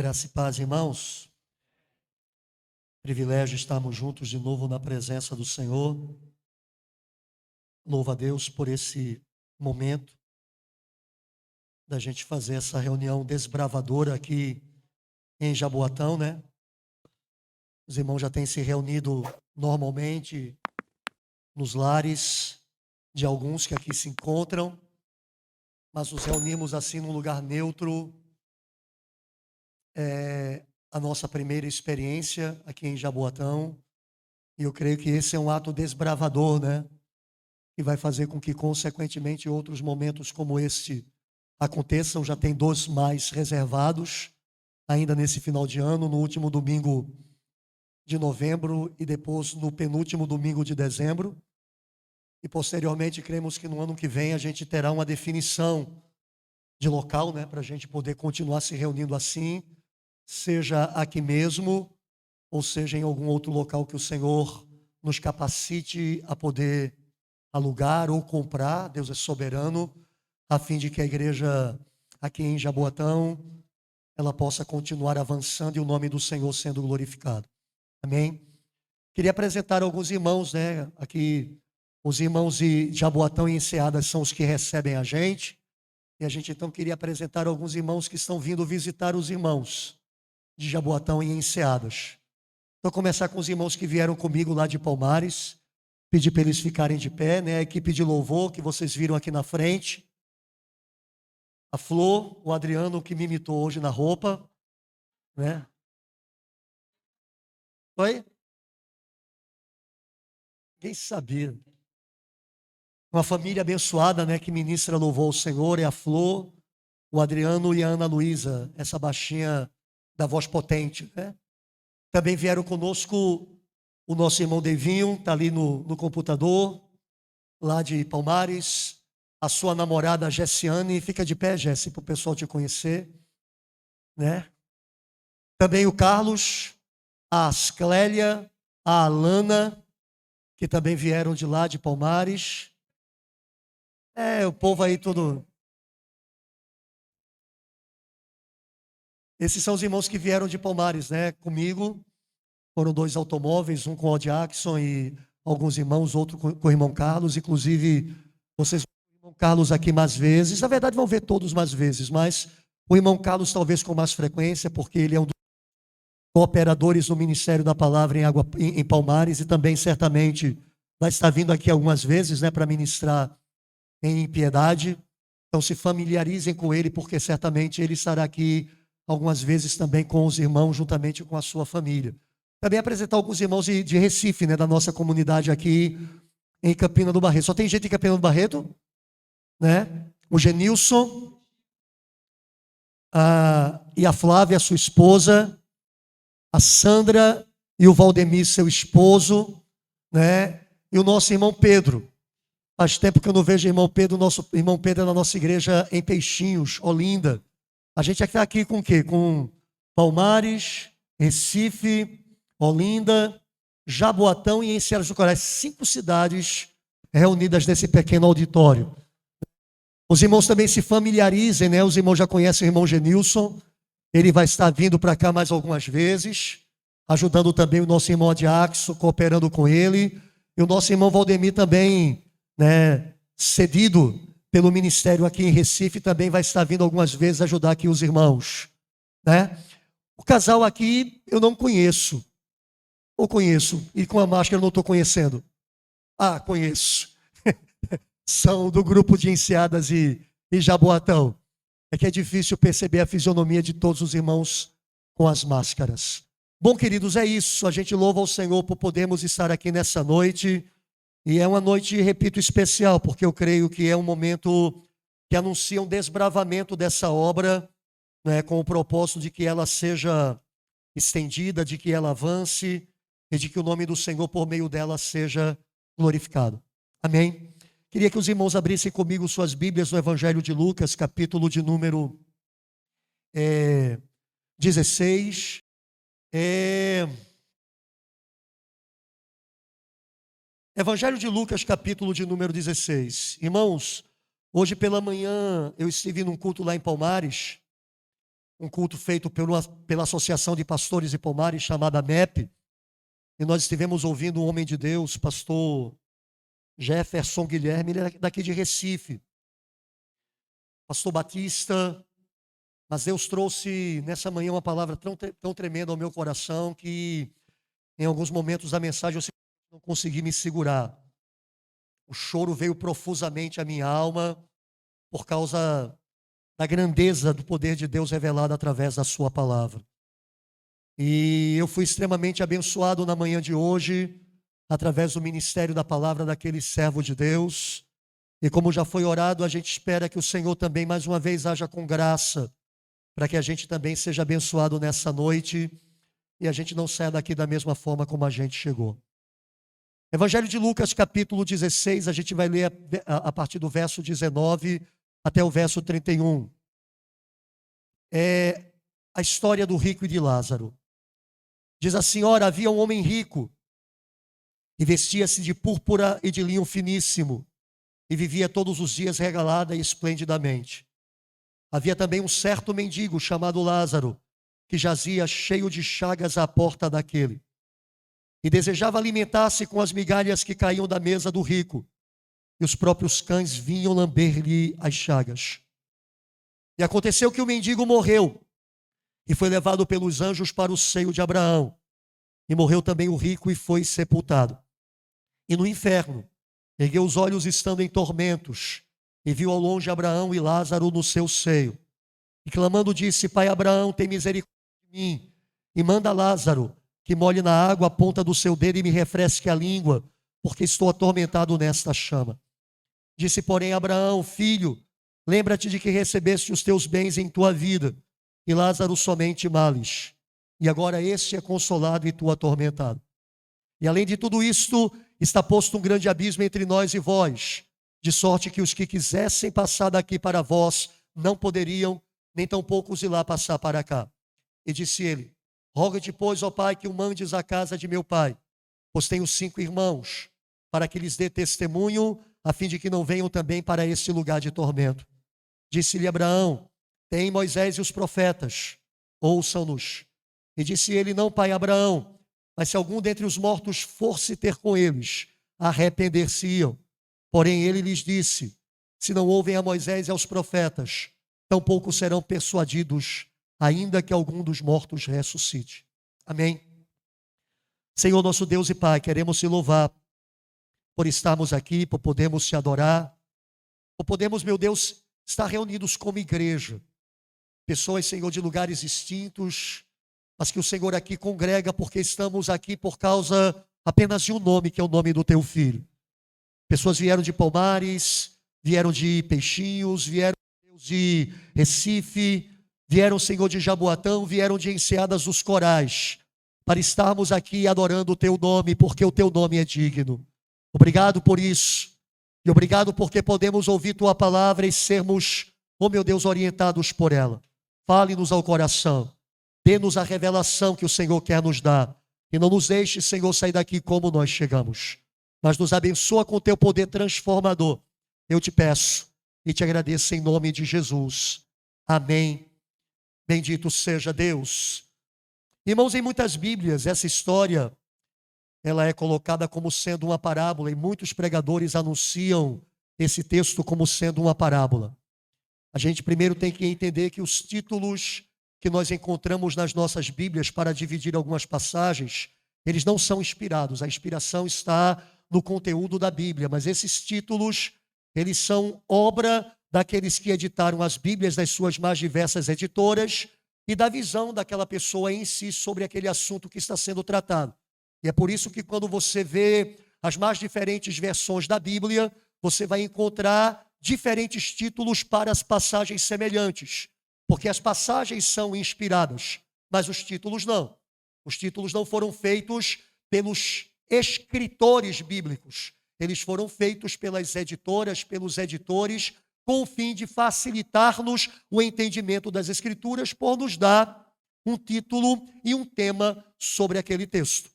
Graça e paz, irmãos. Privilégio estarmos juntos de novo na presença do Senhor. Louvo a Deus por esse momento da gente fazer essa reunião desbravadora aqui em Jaboatão, né? Os irmãos já têm se reunido normalmente nos lares de alguns que aqui se encontram, mas nos reunimos assim num lugar neutro. É a nossa primeira experiência aqui em Jaboatão, e eu creio que esse é um ato desbravador, né? Que vai fazer com que, consequentemente, outros momentos como este aconteçam. Já tem 2 mais reservados, ainda nesse final de ano, no último domingo de novembro e depois no penúltimo domingo de dezembro. E, posteriormente, cremos que no ano que vem a gente terá uma definição de local, né? Para a gente poder continuar se reunindo assim, seja aqui mesmo, ou seja em algum outro local que o Senhor nos capacite a poder alugar ou comprar. Deus é soberano, a fim de que a igreja aqui em Jaboatão, ela possa continuar avançando e o nome do Senhor sendo glorificado. Amém? Queria apresentar alguns irmãos, né? Aqui, os irmãos de Jaboatão e Enseadas são os que recebem a gente. E a gente então queria apresentar alguns irmãos que estão vindo visitar os irmãos de Jaboatão e Enseadas. Vou começar com os irmãos que vieram comigo lá de Palmares. Pedir para eles ficarem de pé, né? A equipe de louvor que vocês viram aqui na frente. A Flor, o Adriano que me imitou hoje na roupa, né? Oi? Ninguém sabia. Uma família abençoada, né? Que ministra louvor ao Senhor, é a Flor, o Adriano e a Ana Luísa, essa baixinha da voz potente, né? Também vieram conosco o nosso irmão Devinho, está ali no computador, lá de Palmares. A sua namorada Jessiane, fica de pé, Jessi, para o pessoal te conhecer, né? Também o Carlos, a Asclélia, a Alana, que também vieram de lá de Palmares. O povo aí todo. Esses são os irmãos que vieram de Palmares, né? Comigo. Foram 2 automóveis, um com o Jackson e alguns irmãos, outro com o irmão Carlos. Inclusive, vocês vão ver o irmão Carlos aqui mais vezes. Na verdade, vão ver todos mais vezes, mas o irmão Carlos talvez com mais frequência, porque ele é um dos cooperadores no Ministério da Palavra em Palmares e também certamente vai estar vindo aqui algumas vezes, né, para ministrar em Piedade. Então se familiarizem com ele, porque certamente ele estará aqui algumas vezes também com os irmãos, juntamente com a sua família. Também apresentar alguns irmãos de Recife, né, da nossa comunidade aqui em Campina do Barreto. Só tem gente em Campina do Barreto, né? O Genilson, e a Flávia, sua esposa, a Sandra e o Valdemir, seu esposo, né? E o nosso irmão Pedro. Faz tempo que eu não vejo o irmão Pedro. Nosso irmão Pedro é na nossa igreja em Peixinhos, Olinda. A gente está aqui com o quê? Com Palmares, Recife, Olinda, Jaboatão e Enseadas do Corais. 5 cidades reunidas nesse pequeno auditório. Os irmãos também se familiarizem, né? Os irmãos já conhecem o irmão Genilson. Ele vai estar vindo para cá mais algumas vezes, ajudando também o nosso irmão Adiaxo, cooperando com ele. E o nosso irmão Valdemir também, né, cedido pelo ministério aqui em Recife, também vai estar vindo algumas vezes ajudar aqui os irmãos, né? O casal aqui eu não conheço. Ou conheço, e com a máscara eu não estou conhecendo. Conheço. São do grupo de Enseadas e Jaboatão. É que é difícil perceber a fisionomia de todos os irmãos com as máscaras. Bom, queridos, é isso. A gente louva ao Senhor por podermos estar aqui nessa noite. E é uma noite, repito, especial, porque eu creio que é um momento que anuncia um desbravamento dessa obra, né, com o propósito de que ela seja estendida, de que ela avance e de que o nome do Senhor, por meio dela, seja glorificado. Amém? Queria que os irmãos abrissem comigo suas Bíblias no Evangelho de Lucas, capítulo de número 16. Evangelho de Lucas, capítulo de número 16. Irmãos, hoje pela manhã eu estive num culto lá em Palmares, um culto feito pela Associação de Pastores de Pomares, chamada MEP, e nós estivemos ouvindo um homem de Deus, pastor Jefferson Guilherme, ele é daqui de Recife, pastor Batista, mas Deus trouxe nessa manhã uma palavra tão tremenda ao meu coração que em alguns momentos da mensagem eu não consegui me segurar. O choro veio profusamente à minha alma por causa da grandeza do poder de Deus revelado através da sua palavra. E eu fui extremamente abençoado na manhã de hoje, através do ministério da palavra daquele servo de Deus. E como já foi orado, a gente espera que o Senhor também mais uma vez haja com graça, para que a gente também seja abençoado nessa noite e a gente não saia daqui da mesma forma como a gente chegou. Evangelho de Lucas, capítulo 16, a gente vai ler a partir do verso 19 até o verso 31. É a história do rico e de Lázaro. Diz assim: ora, havia um homem rico, e vestia-se de púrpura e de linho finíssimo, e vivia todos os dias regalada e esplendidamente. Havia também um certo mendigo chamado Lázaro, que jazia cheio de chagas à porta daquele, e desejava alimentar-se com as migalhas que caíam da mesa do rico, e os próprios cães vinham lamber-lhe as chagas. E aconteceu que o mendigo morreu, e foi levado pelos anjos para o seio de Abraão. E morreu também o rico e foi sepultado. E no inferno, ergueu os olhos estando em tormentos, e viu ao longe Abraão e Lázaro no seu seio. E clamando disse: Pai Abraão, tem misericórdia de mim, e manda Lázaro que molhe na água a ponta do seu dedo e me refresque a língua, porque estou atormentado nesta chama. Disse, porém, Abraão: Filho, lembra-te de que recebeste os teus bens em tua vida, e Lázaro somente males. E agora este é consolado e tu atormentado. E além de tudo isto, está posto um grande abismo entre nós e vós, de sorte que os que quisessem passar daqui para vós não poderiam, nem tampouco os ir lá passar para cá. E disse ele: Roga-te, pois, ó Pai, que o mandes à casa de meu pai, pois tenho 5 irmãos, para que lhes dê testemunho, a fim de que não venham também para este lugar de tormento. Disse-lhe Abraão: Tem Moisés e os profetas, ouçam-nos. E disse ele: Não, pai Abraão, mas se algum dentre os mortos fosse ter com eles, arrepender-se-iam. Porém ele lhes disse: Se não ouvem a Moisés e aos profetas, tampouco serão persuadidos, ainda que algum dos mortos ressuscite. Amém. Senhor nosso Deus e Pai, queremos te louvar por estarmos aqui, por podermos te adorar, por podermos, meu Deus, estar reunidos como igreja. Pessoas, Senhor, de lugares distintos, mas que o Senhor aqui congrega porque estamos aqui por causa apenas de um nome, que é o nome do teu Filho. Pessoas vieram de Palmares, vieram de Peixinhos, vieram de Recife, vieram, Senhor, de Jaboatão, vieram de Enseadas dos Corais, para estarmos aqui adorando o teu nome, porque o teu nome é digno. Obrigado por isso, e obrigado porque podemos ouvir tua palavra e sermos, oh meu Deus, orientados por ela. Fale-nos ao coração, dê-nos a revelação que o Senhor quer nos dar, e não nos deixe, Senhor, sair daqui como nós chegamos, mas nos abençoa com teu poder transformador. Eu te peço e te agradeço em nome de Jesus. Amém. Bendito seja Deus. Irmãos, em muitas Bíblias, essa história, ela é colocada como sendo uma parábola, e muitos pregadores anunciam esse texto como sendo uma parábola. A gente primeiro tem que entender que os títulos que nós encontramos nas nossas Bíblias para dividir algumas passagens, eles não são inspirados. A inspiração está no conteúdo da Bíblia, mas esses títulos, eles são obra daqueles que editaram as Bíblias das suas mais diversas editoras e da visão daquela pessoa em si sobre aquele assunto que está sendo tratado. E é por isso que quando você vê as mais diferentes versões da Bíblia, você vai encontrar diferentes títulos para as passagens semelhantes, porque as passagens são inspiradas, mas os títulos não. Os títulos não foram feitos pelos escritores bíblicos, eles foram feitos pelas editoras, pelos editores, com o fim de facilitar-nos o entendimento das Escrituras, por nos dar um título e um tema sobre aquele texto.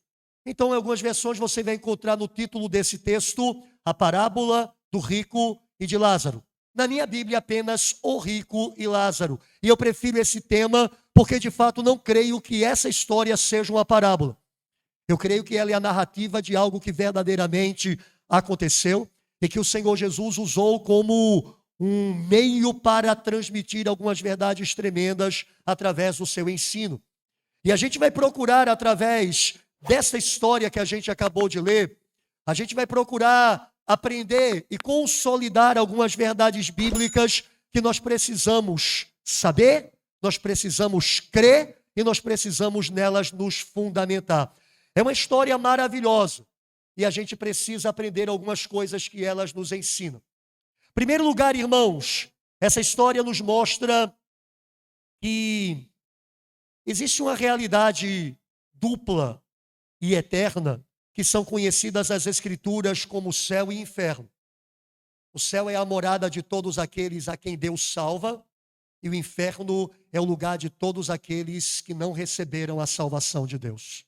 Então, em algumas versões você vai encontrar no título desse texto a parábola do rico e de Lázaro. na minha Bíblia apenas o rico e Lázaro. E eu prefiro esse tema porque, de fato, não creio que essa história seja uma parábola. Eu creio que ela é a narrativa de algo que verdadeiramente aconteceu e que o Senhor Jesus usou como um meio para transmitir algumas verdades tremendas através do seu ensino. E a gente vai procurar, através dessa história que a gente acabou de ler, a gente vai procurar aprender e consolidar algumas verdades bíblicas que nós precisamos saber, nós precisamos crer e nós precisamos nelas nos fundamentar. É uma história maravilhosa e a gente precisa aprender algumas coisas que elas nos ensinam. Em primeiro lugar, irmãos, essa história nos mostra que existe uma realidade dupla e eterna que são conhecidas nas Escrituras como céu e inferno. O céu é a morada de todos aqueles a quem Deus salva e o inferno é o lugar de todos aqueles que não receberam a salvação de Deus.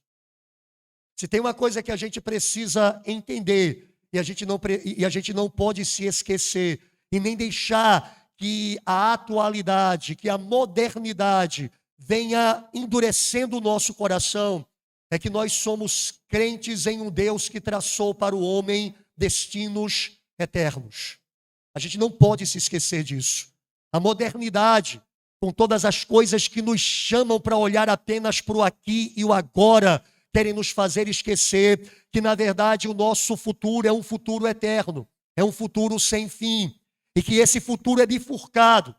Se tem uma coisa que a gente precisa entender e a gente não pode se esquecer e nem deixar que a atualidade, que a modernidade venha endurecendo o nosso coração, é que nós somos crentes em um Deus que traçou para o homem destinos eternos. A gente não pode se esquecer disso. A modernidade, com todas as coisas que nos chamam para olhar apenas para o aqui e o agora, querem nos fazer esquecer que, na verdade, o nosso futuro é um futuro eterno, é um futuro sem fim, e que esse futuro é bifurcado.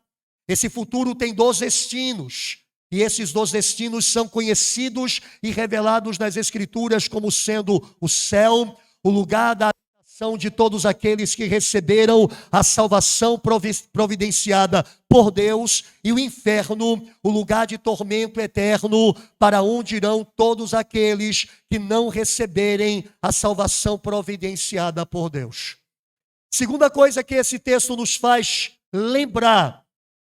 Esse futuro tem 2 destinos, e esses 2 destinos são conhecidos e revelados nas Escrituras como sendo o céu, o lugar da habitação de todos aqueles que receberam a salvação providenciada por Deus, e o inferno, o lugar de tormento eterno, para onde irão todos aqueles que não receberem a salvação providenciada por Deus. Segunda coisa que esse texto nos faz lembrar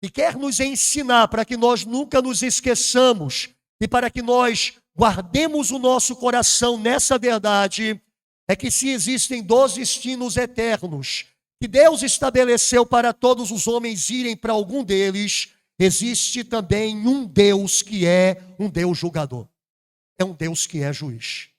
e quer nos ensinar para que nós nunca nos esqueçamos e para que nós guardemos o nosso coração nessa verdade, é que se existem 2 destinos eternos que Deus estabeleceu para todos os homens irem para algum deles, existe também um Deus que é um Deus julgador. É um Deus que é juiz.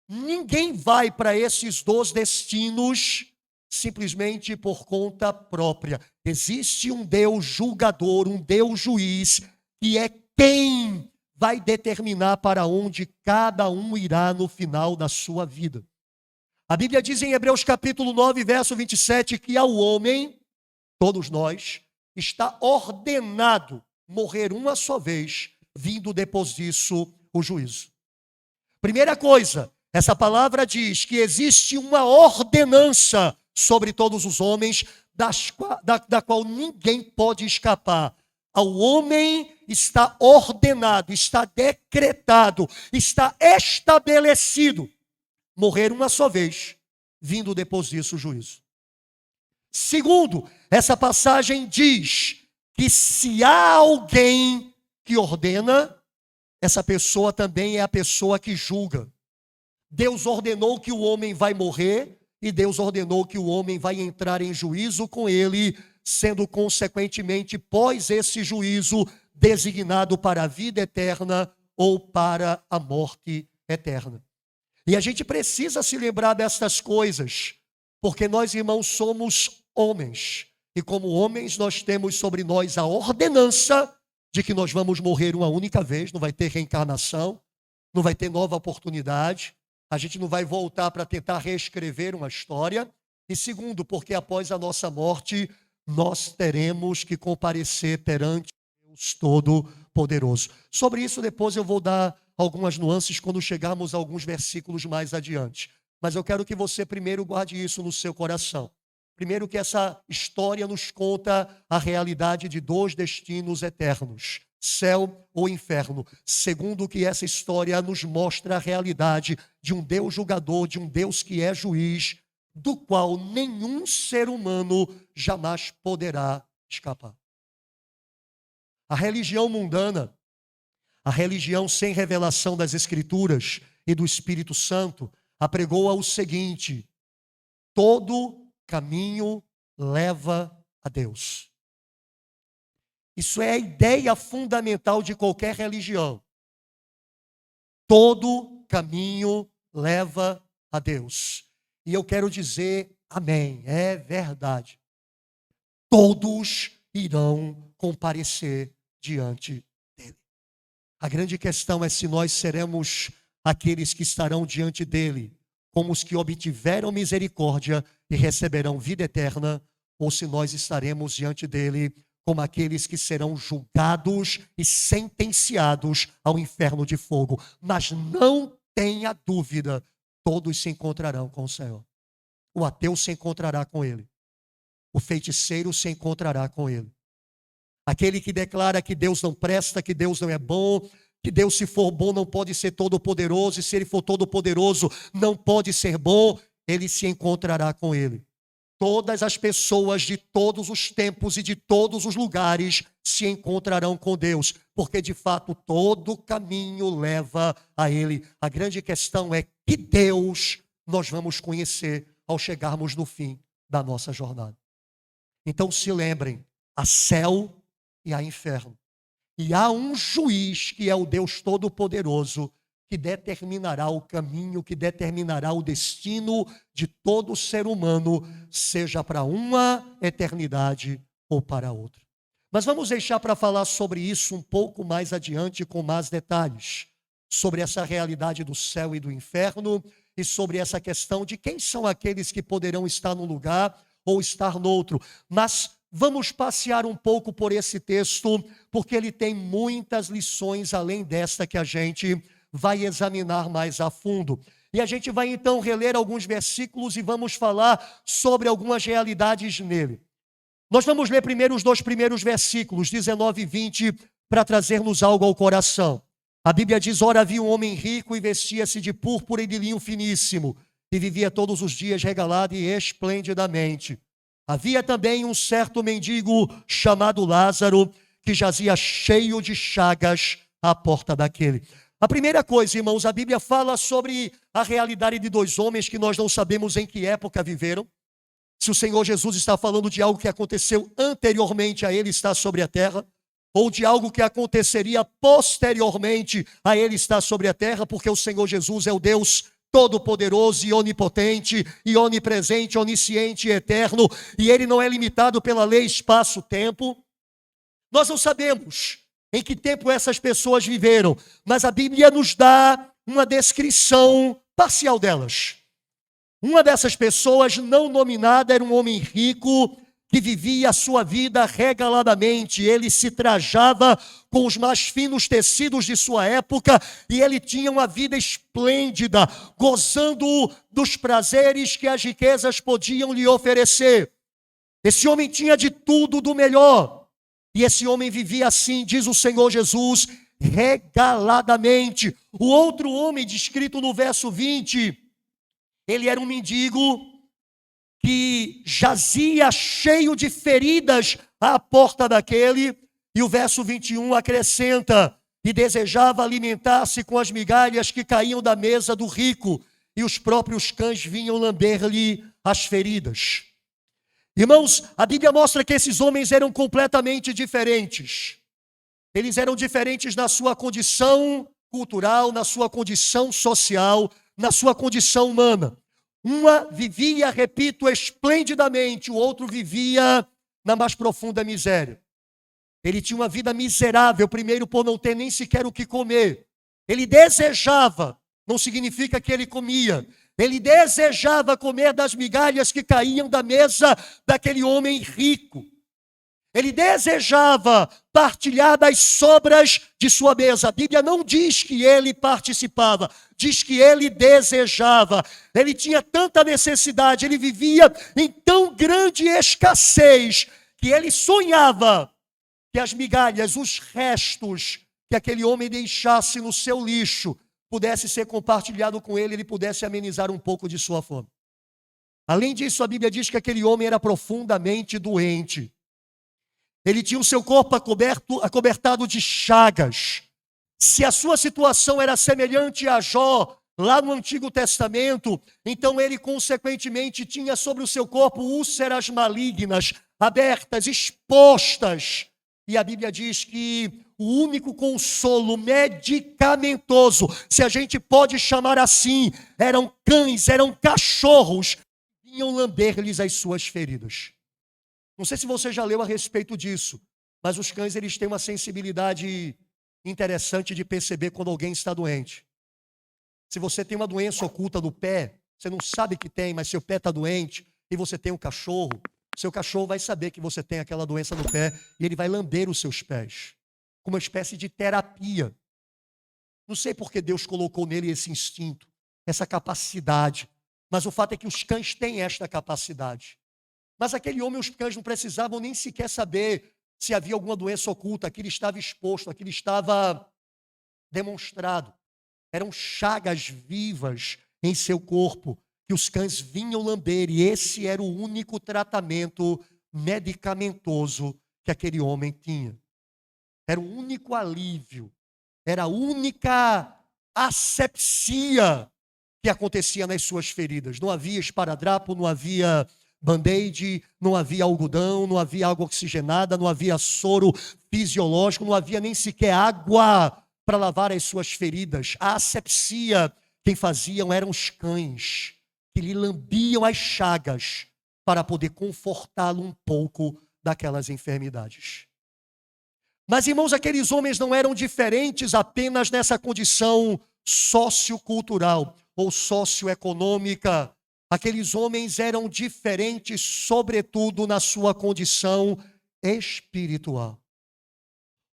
Ninguém vai para esses 2 destinos simplesmente por conta própria. Existe um Deus julgador, um Deus juiz, que é quem vai determinar para onde cada um irá no final da sua vida. A Bíblia diz em Hebreus capítulo 9, verso 27, que ao homem, todos nós, está ordenado morrer uma só vez, vindo depois disso o juízo. Primeira coisa, essa palavra diz que existe uma ordenança sobre todos os homens, da qual ninguém pode escapar. Ao homem está ordenado, está decretado, está estabelecido morrer uma só vez, vindo depois disso o juízo. Segundo, essa passagem diz que se há alguém que ordena, essa pessoa também é a pessoa que julga. Deus ordenou que o homem vai morrer e Deus ordenou que o homem vai entrar em juízo com ele, sendo consequentemente, pós esse juízo, designado para a vida eterna ou para a morte eterna. E a gente precisa se lembrar destas coisas, porque nós, irmãos, somos homens. E como homens, nós temos sobre nós a ordenança de que nós vamos morrer uma única vez, não vai ter reencarnação, não vai ter nova oportunidade, a gente não vai voltar para tentar reescrever uma história. E segundo, porque após a nossa morte, nós teremos que comparecer perante Deus Todo-Poderoso. Sobre isso, depois eu vou dar algumas nuances quando chegarmos a alguns versículos mais adiante. Mas eu quero que você primeiro guarde isso no seu coração. Primeiro, que essa história nos conta a realidade de 2 destinos eternos, céu ou inferno. Segundo, que essa história nos mostra a realidade de um Deus julgador, de um Deus que é juiz, do qual nenhum ser humano jamais poderá escapar. A religião mundana, a religião sem revelação das Escrituras e do Espírito Santo, apregoa o seguinte: todo caminho leva a Deus. Isso é a ideia fundamental de qualquer religião. Todo caminho leva a Deus. E eu quero dizer amém, é verdade. Todos irão comparecer diante dele. A grande questão é se nós seremos aqueles que estarão diante dele, como os que obtiveram misericórdia e receberão vida eterna, ou se nós estaremos diante dele como aqueles que serão julgados e sentenciados ao inferno de fogo. Mas não tenha dúvida, todos se encontrarão com o Senhor. O ateu se encontrará com ele. O feiticeiro se encontrará com ele. Aquele que declara que Deus não presta, que Deus não é bom, que Deus, se for bom, não pode ser todo-poderoso, e se ele for todo-poderoso, não pode ser bom, ele se encontrará com ele. Todas as pessoas de todos os tempos e de todos os lugares se encontrarão com Deus, porque de fato todo caminho leva a ele. A grande questão é que Deus nós vamos conhecer ao chegarmos no fim da nossa jornada. Então se lembrem, há céu e há inferno. E há um juiz que é o Deus Todo-Poderoso, que determinará o caminho, que determinará o destino de todo ser humano, seja para uma eternidade ou para outra. Mas vamos deixar para falar sobre isso um pouco mais adiante, com mais detalhes, sobre essa realidade do céu e do inferno, e sobre essa questão de quem são aqueles que poderão estar num lugar ou estar no outro. Mas vamos passear um pouco por esse texto, porque ele tem muitas lições além desta que a gente vai examinar mais a fundo. E a gente vai então reler alguns versículos e vamos falar sobre algumas realidades nele. Nós vamos ler primeiro os dois primeiros versículos, 19 e 20, para trazer-nos algo ao coração. A Bíblia diz: ora, havia um homem rico e vestia-se de púrpura e de linho finíssimo, e vivia todos os dias regalado e esplendidamente. Havia também um certo mendigo chamado Lázaro, que jazia cheio de chagas à porta daquele. A primeira coisa, irmãos, a Bíblia fala sobre a realidade de dois homens que nós não sabemos em que época viveram. Se o Senhor Jesus está falando de algo que aconteceu anteriormente a ele estar sobre a terra, ou de algo que aconteceria posteriormente a ele estar sobre a terra, porque o Senhor Jesus é o Deus todo-poderoso e onipotente, e onipresente, onisciente e eterno, e ele não é limitado pela lei, espaço, tempo. Nós não sabemos em que tempo essas pessoas viveram, mas a Bíblia nos dá uma descrição parcial delas. Uma dessas pessoas não nominada era um homem rico que vivia a sua vida regaladamente. Ele se trajava com os mais finos tecidos de sua época e ele tinha uma vida esplêndida, gozando dos prazeres que as riquezas podiam lhe oferecer. Esse homem tinha de tudo do melhor. E esse homem vivia assim, diz o Senhor Jesus, regaladamente. O outro homem, descrito no verso 20, ele era um mendigo que jazia cheio de feridas à porta daquele. E o verso 21 acrescenta: e desejava alimentar-se com as migalhas que caíam da mesa do rico, e os próprios cães vinham lamber-lhe as feridas. Irmãos, a Bíblia mostra que esses homens eram completamente diferentes. Eles eram diferentes na sua condição cultural, na sua condição social, na sua condição humana. Uma vivia, repito, esplendidamente, o outro vivia na mais profunda miséria. Ele tinha uma vida miserável, primeiro por não ter nem sequer o que comer. Ele desejava, não significa que ele comia. Ele desejava comer das migalhas que caíam da mesa daquele homem rico. Ele desejava partilhar das sobras de sua mesa. A Bíblia não diz que ele participava, diz que ele desejava. Ele tinha tanta necessidade, ele vivia em tão grande escassez, que ele sonhava que as migalhas, os restos que aquele homem deixasse no seu lixo, pudesse ser compartilhado com ele, ele pudesse amenizar um pouco de sua fome. Além disso, a Bíblia diz que aquele homem era profundamente doente. Ele tinha o seu corpo acobertado de chagas. Se a sua situação era semelhante a Jó, lá no Antigo Testamento, então ele consequentemente tinha sobre o seu corpo úlceras malignas, abertas, expostas. E a Bíblia diz que o único consolo medicamentoso, se a gente pode chamar assim, eram cães, eram cachorros, que vinham lamber-lhes as suas feridas. Não sei se você já leu a respeito disso, mas os cães eles têm uma sensibilidade interessante de perceber quando alguém está doente. Se você tem uma doença oculta no pé, você não sabe que tem, mas seu pé está doente, e você tem um cachorro, seu cachorro vai saber que você tem aquela doença no pé, e ele vai lamber os seus pés, como uma espécie de terapia. Não sei por que Deus colocou nele esse instinto, essa capacidade, mas o fato é que os cães têm esta capacidade. Mas aquele homem, os cães não precisavam nem sequer saber se havia alguma doença oculta, aquilo estava exposto, aquilo estava demonstrado. Eram chagas vivas em seu corpo, que os cães vinham lamber, e esse era o único tratamento medicamentoso que aquele homem tinha. Era o único alívio, era a única asepsia que acontecia nas suas feridas. Não havia esparadrapo, não havia band-aid, não havia algodão, não havia água oxigenada, não havia soro fisiológico, não havia nem sequer água para lavar as suas feridas. A asepsia, quem faziam eram os cães, que lhe lambiam as chagas para poder confortá-lo um pouco daquelas enfermidades. Mas, irmãos, aqueles homens não eram diferentes apenas nessa condição sociocultural ou socioeconômica. Aqueles homens eram diferentes, sobretudo, na sua condição espiritual.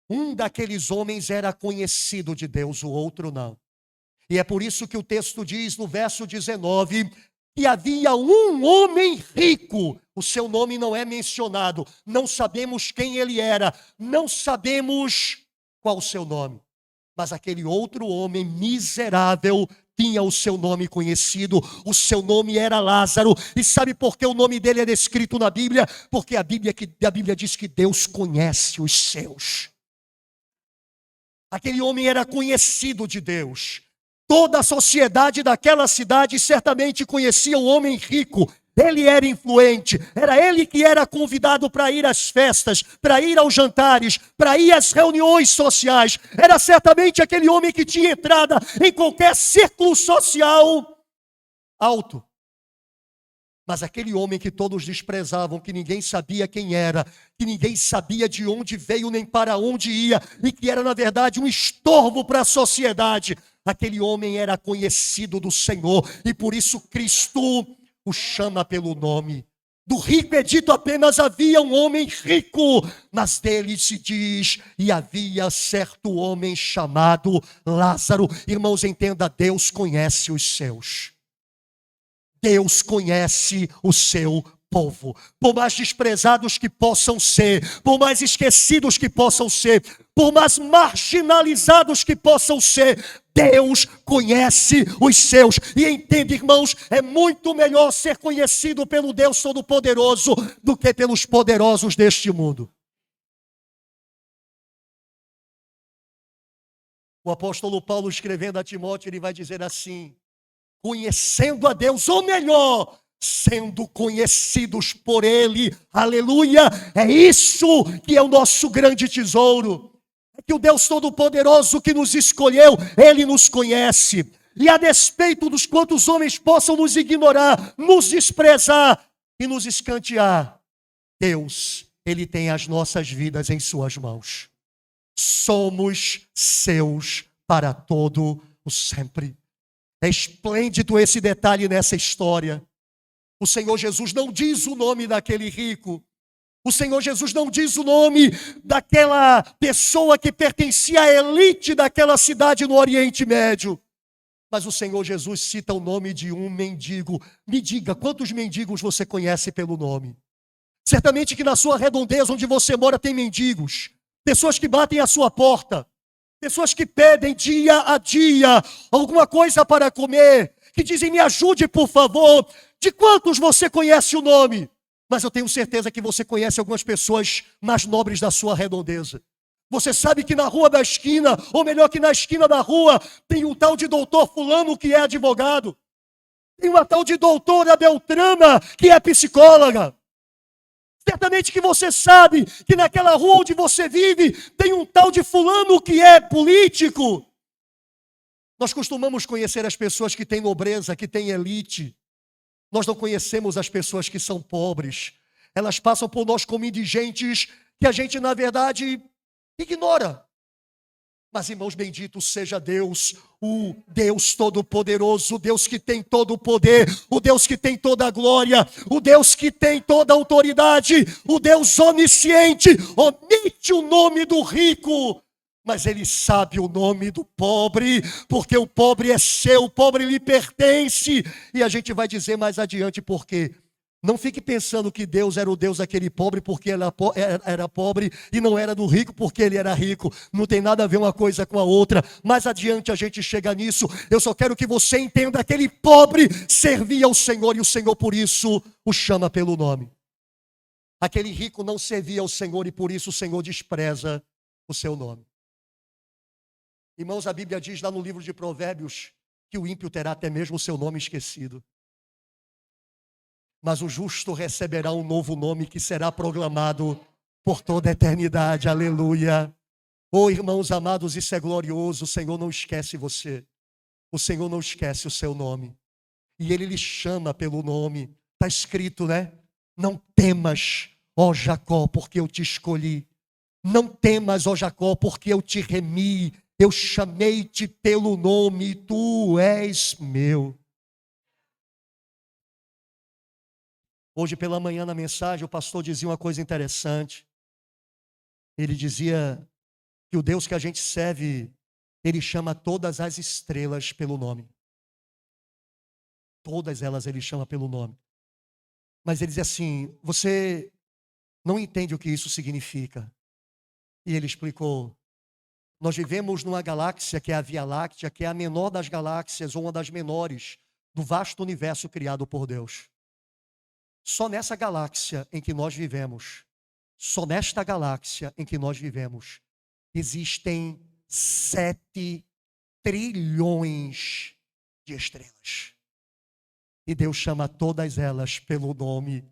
Um daqueles homens era conhecido de Deus, o outro não. E é por isso que o texto diz no verso 19 que havia um homem rico. O seu nome não é mencionado. Não sabemos quem ele era. Não sabemos qual o seu nome. Mas aquele outro homem miserável tinha o seu nome conhecido. O seu nome era Lázaro. E sabe por que o nome dele é descrito na Bíblia? Porque a Bíblia diz que Deus conhece os seus. Aquele homem era conhecido de Deus. Toda a sociedade daquela cidade certamente conhecia o homem rico. Ele era influente, era ele que era convidado para ir às festas, para ir aos jantares, para ir às reuniões sociais. Era certamente aquele homem que tinha entrada em qualquer círculo social alto. Mas aquele homem que todos desprezavam, que ninguém sabia quem era, que ninguém sabia de onde veio nem para onde ia, e que era, na verdade, um estorvo para a sociedade, aquele homem era conhecido do Senhor, e por isso Cristo o chama pelo nome. Do rico é dito apenas havia um homem rico, mas dele se diz, e havia certo homem chamado Lázaro. Irmãos, entenda, Deus conhece os seus. Deus conhece o seu povo. Por mais desprezados que possam ser, por mais esquecidos que possam ser, por mais marginalizados que possam ser, Deus conhece os seus. E entende, irmãos, é muito melhor ser conhecido pelo Deus Todo-Poderoso do que pelos poderosos deste mundo. O apóstolo Paulo, escrevendo a Timóteo, ele vai dizer assim: conhecendo a Deus, ou melhor, sendo conhecidos por Ele, aleluia, é isso que é o nosso grande tesouro. É que o Deus Todo-Poderoso que nos escolheu, Ele nos conhece. E a despeito dos quantos homens possam nos ignorar, nos desprezar e nos escantear, Deus, Ele tem as nossas vidas em suas mãos. Somos seus para todo o sempre. É esplêndido esse detalhe nessa história. O Senhor Jesus não diz o nome daquele rico. O Senhor Jesus não diz o nome daquela pessoa que pertencia à elite daquela cidade no Oriente Médio. Mas o Senhor Jesus cita o nome de um mendigo. Me diga, quantos mendigos você conhece pelo nome? Certamente que na sua redondeza, onde você mora, tem mendigos. Pessoas que batem à sua porta. Pessoas que pedem dia a dia alguma coisa para comer, que dizem, me ajude por favor. De quantos você conhece o nome? Mas eu tenho certeza que você conhece algumas pessoas mais nobres da sua redondeza. Você sabe que na rua da esquina, ou melhor que na esquina da rua, tem um tal de doutor fulano que é advogado. Tem uma tal de doutora Beltrana que é psicóloga. Certamente que você sabe que naquela rua onde você vive tem um tal de fulano que é político. Nós costumamos conhecer as pessoas que têm nobreza, que têm elite. Nós não conhecemos as pessoas que são pobres. Elas passam por nós como indigentes que a gente, na verdade, ignora. Mas, irmãos, bendito seja Deus, o Deus Todo-Poderoso, o Deus que tem todo o poder, o Deus que tem toda a glória, o Deus que tem toda a autoridade, o Deus onisciente, omite o nome do rico, mas Ele sabe o nome do pobre, porque o pobre é seu, o pobre lhe pertence. E a gente vai dizer mais adiante por quê. Não fique pensando que Deus era o Deus daquele pobre porque ele era pobre e não era do rico porque ele era rico. Não tem nada a ver uma coisa com a outra. Mais adiante a gente chega nisso. Eu só quero que você entenda: aquele pobre servia ao Senhor e o Senhor por isso o chama pelo nome. Aquele rico não servia ao Senhor e por isso o Senhor despreza o seu nome. Irmãos, a Bíblia diz lá no livro de Provérbios que o ímpio terá até mesmo o seu nome esquecido. Mas o justo receberá um novo nome que será proclamado por toda a eternidade. Aleluia. Oh, irmãos amados, isso é glorioso. O Senhor não esquece você. O Senhor não esquece o seu nome. E Ele lhe chama pelo nome. Está escrito, né? Não temas, ó Jacó, porque eu te escolhi. Não temas, ó Jacó, porque eu te remi. Eu chamei-te pelo nome, tu és meu. Hoje pela manhã na mensagem o pastor dizia uma coisa interessante. Ele dizia que o Deus que a gente serve, Ele chama todas as estrelas pelo nome. Todas elas Ele chama pelo nome. Mas ele diz assim: você não entende o que isso significa. E ele explicou: nós vivemos numa galáxia que é a Via Láctea, que é a menor das galáxias, ou uma das menores do vasto universo criado por Deus. Só nessa galáxia em que nós vivemos, só nesta galáxia em que nós vivemos, existem 7 trilhões de estrelas. E Deus chama todas elas pelo nome.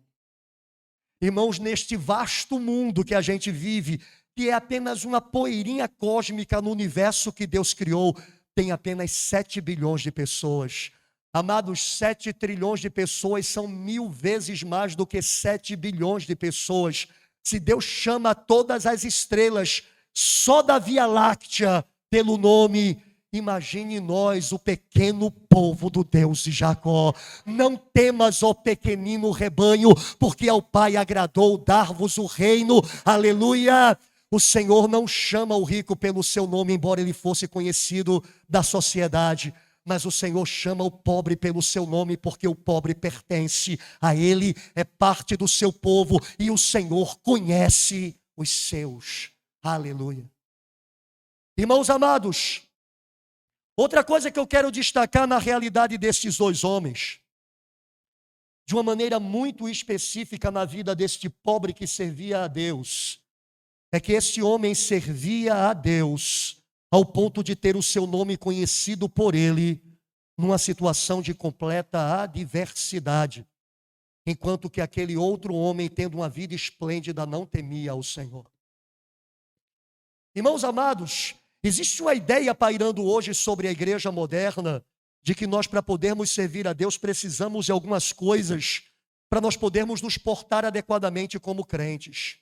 Irmãos, neste vasto mundo que a gente vive, que é apenas uma poeirinha cósmica no universo que Deus criou, tem apenas 7 bilhões de pessoas. Amados, 7 trilhões de pessoas são 1000 vezes mais do que 7 bilhões de pessoas. Se Deus chama todas as estrelas só da Via Láctea pelo nome, imagine nós, o pequeno povo do Deus de Jacó. Não temas, ó pequenino rebanho, porque ao Pai agradou dar-vos o reino. Aleluia! O Senhor não chama o rico pelo seu nome, embora ele fosse conhecido da sociedade. Mas o Senhor chama o pobre pelo seu nome, porque o pobre pertence a Ele, é parte do seu povo, e o Senhor conhece os seus. Aleluia. Irmãos amados, outra coisa que eu quero destacar na realidade destes 2 homens, de uma maneira muito específica na vida deste pobre que servia a Deus, é que este homem servia a Deus ao ponto de ter o seu nome conhecido por ele numa situação de completa adversidade, enquanto que aquele outro homem, tendo uma vida esplêndida, não temia ao Senhor. Irmãos amados, existe uma ideia pairando hoje sobre a igreja moderna, de que nós, para podermos servir a Deus, precisamos de algumas coisas para nós podermos nos portar adequadamente como crentes.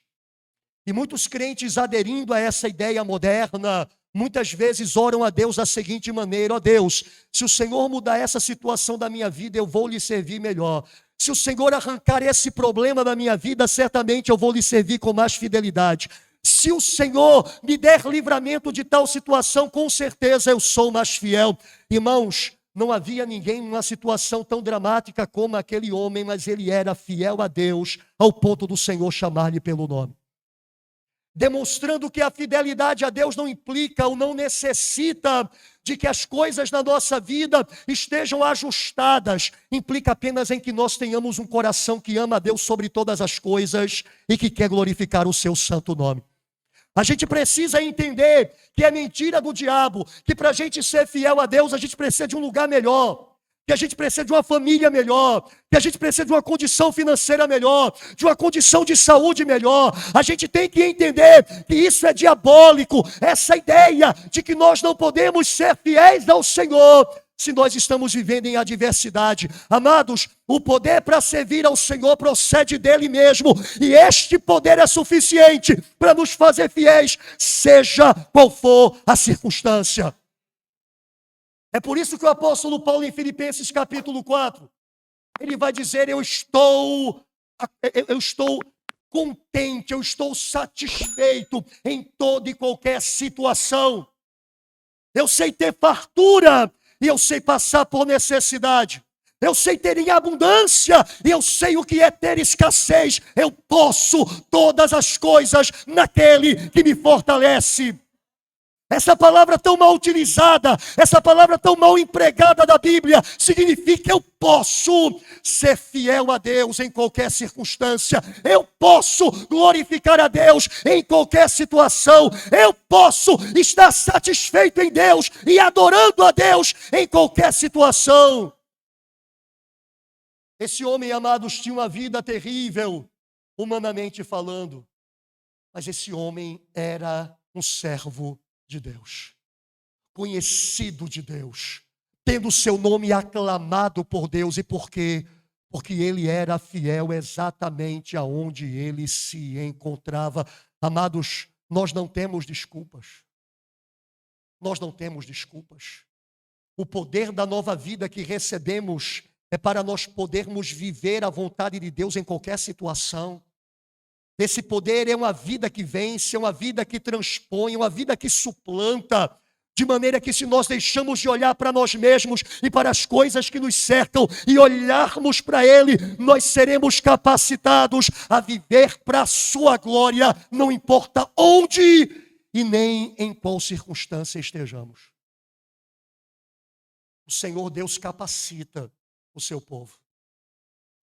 E muitos crentes, aderindo a essa ideia moderna, muitas vezes oram a Deus da seguinte maneira: ó Deus, se o Senhor mudar essa situação da minha vida, eu vou lhe servir melhor. Se o Senhor arrancar esse problema da minha vida, certamente eu vou lhe servir com mais fidelidade. Se o Senhor me der livramento de tal situação, com certeza eu sou mais fiel. Irmãos, não havia ninguém numa situação tão dramática como aquele homem, mas ele era fiel a Deus, ao ponto do Senhor chamar-lhe pelo nome. Demonstrando que a fidelidade a Deus não implica ou não necessita de que as coisas na nossa vida estejam ajustadas. Implica apenas em que nós tenhamos um coração que ama a Deus sobre todas as coisas e que quer glorificar o seu santo nome. A gente precisa entender que é mentira do diabo, que para a gente ser fiel a Deus, a gente precisa de um lugar melhor. que a gente precisa de uma família melhor, que a gente precisa de uma condição financeira melhor, de uma condição de saúde melhor. A gente tem que entender que isso é diabólico, essa ideia de que nós não podemos ser fiéis ao Senhor se nós estamos vivendo em adversidade. Amados, o poder para servir ao Senhor procede dele mesmo, e este poder é suficiente para nos fazer fiéis, seja qual for a circunstância. É por isso que o apóstolo Paulo, em Filipenses capítulo 4, ele vai dizer: eu estou contente, eu estou satisfeito em toda e qualquer situação. Eu sei ter fartura e eu sei passar por necessidade. Eu sei ter em abundância e eu sei o que é ter escassez. Eu posso todas as coisas naquele que me fortalece. Essa palavra tão mal utilizada, essa palavra tão mal empregada da Bíblia, significa que eu posso ser fiel a Deus em qualquer circunstância. Eu posso glorificar a Deus em qualquer situação. Eu posso estar satisfeito em Deus e adorando a Deus em qualquer situação. Esse homem, amados, tinha uma vida terrível, humanamente falando. Mas esse homem era um servo de Deus, conhecido de Deus, tendo seu nome aclamado por Deus. E por quê? Porque ele era fiel exatamente aonde ele se encontrava. Amados, nós não temos desculpas. Nós não temos desculpas. O poder da nova vida que recebemos é para nós podermos viver a vontade de Deus em qualquer situação. Esse poder é uma vida que vence, é uma vida que transpõe, é uma vida que suplanta, de maneira que se nós deixamos de olhar para nós mesmos e para as coisas que nos cercam e olharmos para Ele, nós seremos capacitados a viver para a sua glória, não importa onde e nem em qual circunstância estejamos. O Senhor Deus capacita o seu povo.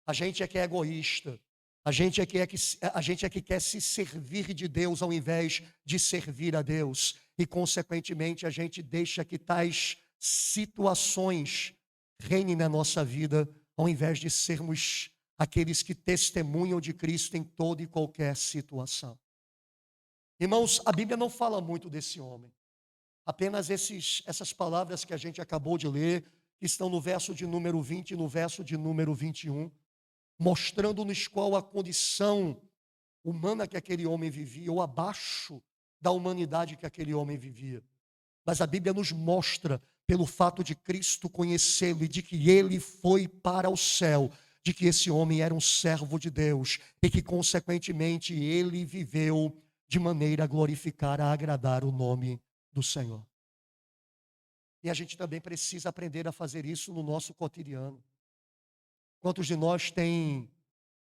A gente é que é egoísta. A gente é que quer se servir de Deus ao invés de servir a Deus. E, consequentemente, a gente deixa que tais situações reinem na nossa vida, ao invés de sermos aqueles que testemunham de Cristo em toda e qualquer situação. Irmãos, a Bíblia não fala muito desse homem. Apenas essas palavras que a gente acabou de ler, que estão no verso de número 20 e no verso de número 21. Mostrando-nos qual a condição humana que aquele homem vivia, ou abaixo da humanidade que aquele homem vivia. Mas a Bíblia nos mostra, pelo fato de Cristo conhecê-lo e de que ele foi para o céu, de que esse homem era um servo de Deus e que, consequentemente, ele viveu de maneira a glorificar, a agradar o nome do Senhor. E a gente também precisa aprender a fazer isso no nosso cotidiano. Quantos de nós têm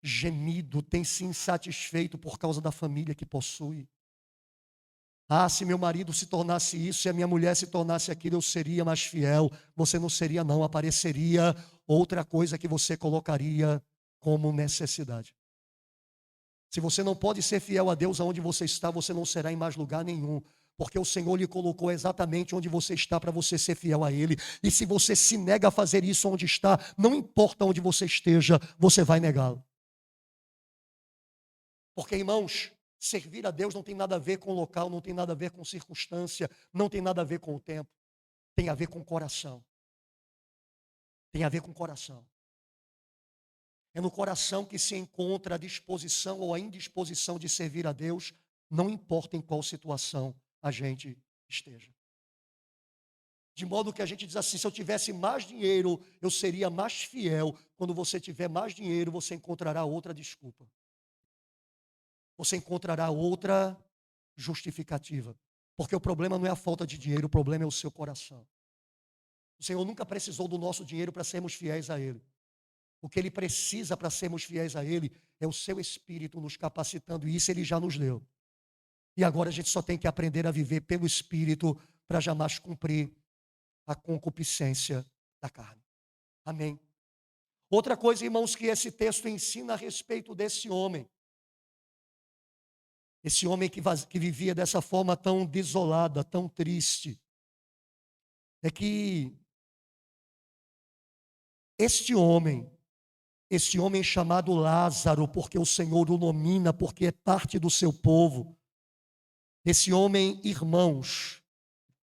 gemido, têm se insatisfeito por causa da família que possui? Ah, se meu marido se tornasse isso, se a minha mulher se tornasse aquilo, eu seria mais fiel. Você não seria, não. Apareceria outra coisa que você colocaria como necessidade. Se você não pode ser fiel a Deus aonde você está, você não será em mais lugar nenhum. Porque o Senhor lhe colocou exatamente onde você está para você ser fiel a Ele. E se você se nega a fazer isso onde está, não importa onde você esteja, você vai negá-lo. Porque, irmãos, servir a Deus não tem nada a ver com local, não tem nada a ver com circunstância, não tem nada a ver com o tempo. Tem a ver com o coração. Tem a ver com o coração. É no coração que se encontra a disposição ou a indisposição de servir a Deus, não importa em qual situação a gente esteja. De modo que a gente diz assim: se eu tivesse mais dinheiro, eu seria mais fiel. Quando você tiver mais dinheiro, você encontrará outra desculpa. Você encontrará outra justificativa. Porque o problema não é a falta de dinheiro, o problema é o seu coração. O Senhor nunca precisou do nosso dinheiro para sermos fiéis a Ele. O que Ele precisa para sermos fiéis a Ele é o seu Espírito nos capacitando, e isso Ele já nos deu. E agora a gente só tem que aprender a viver pelo Espírito para jamais cumprir a concupiscência da carne. Amém. Outra coisa, irmãos, que esse texto ensina a respeito desse homem. Esse homem que vivia dessa forma tão desolada, tão triste. É que Este homem chamado Lázaro, porque o Senhor o nomina, porque é parte do seu povo. Esse homem, irmãos,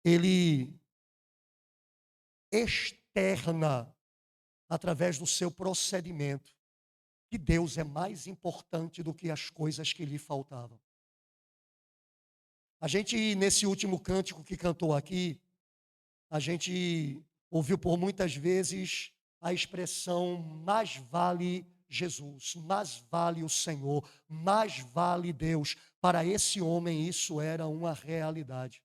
ele externa, através do seu procedimento, que Deus é mais importante do que as coisas que lhe faltavam. A gente, nesse último cântico que cantou aqui, a gente ouviu por muitas vezes a expressão: mais vale Jesus, mais vale o Senhor, mais vale Deus. Para esse homem isso era uma realidade.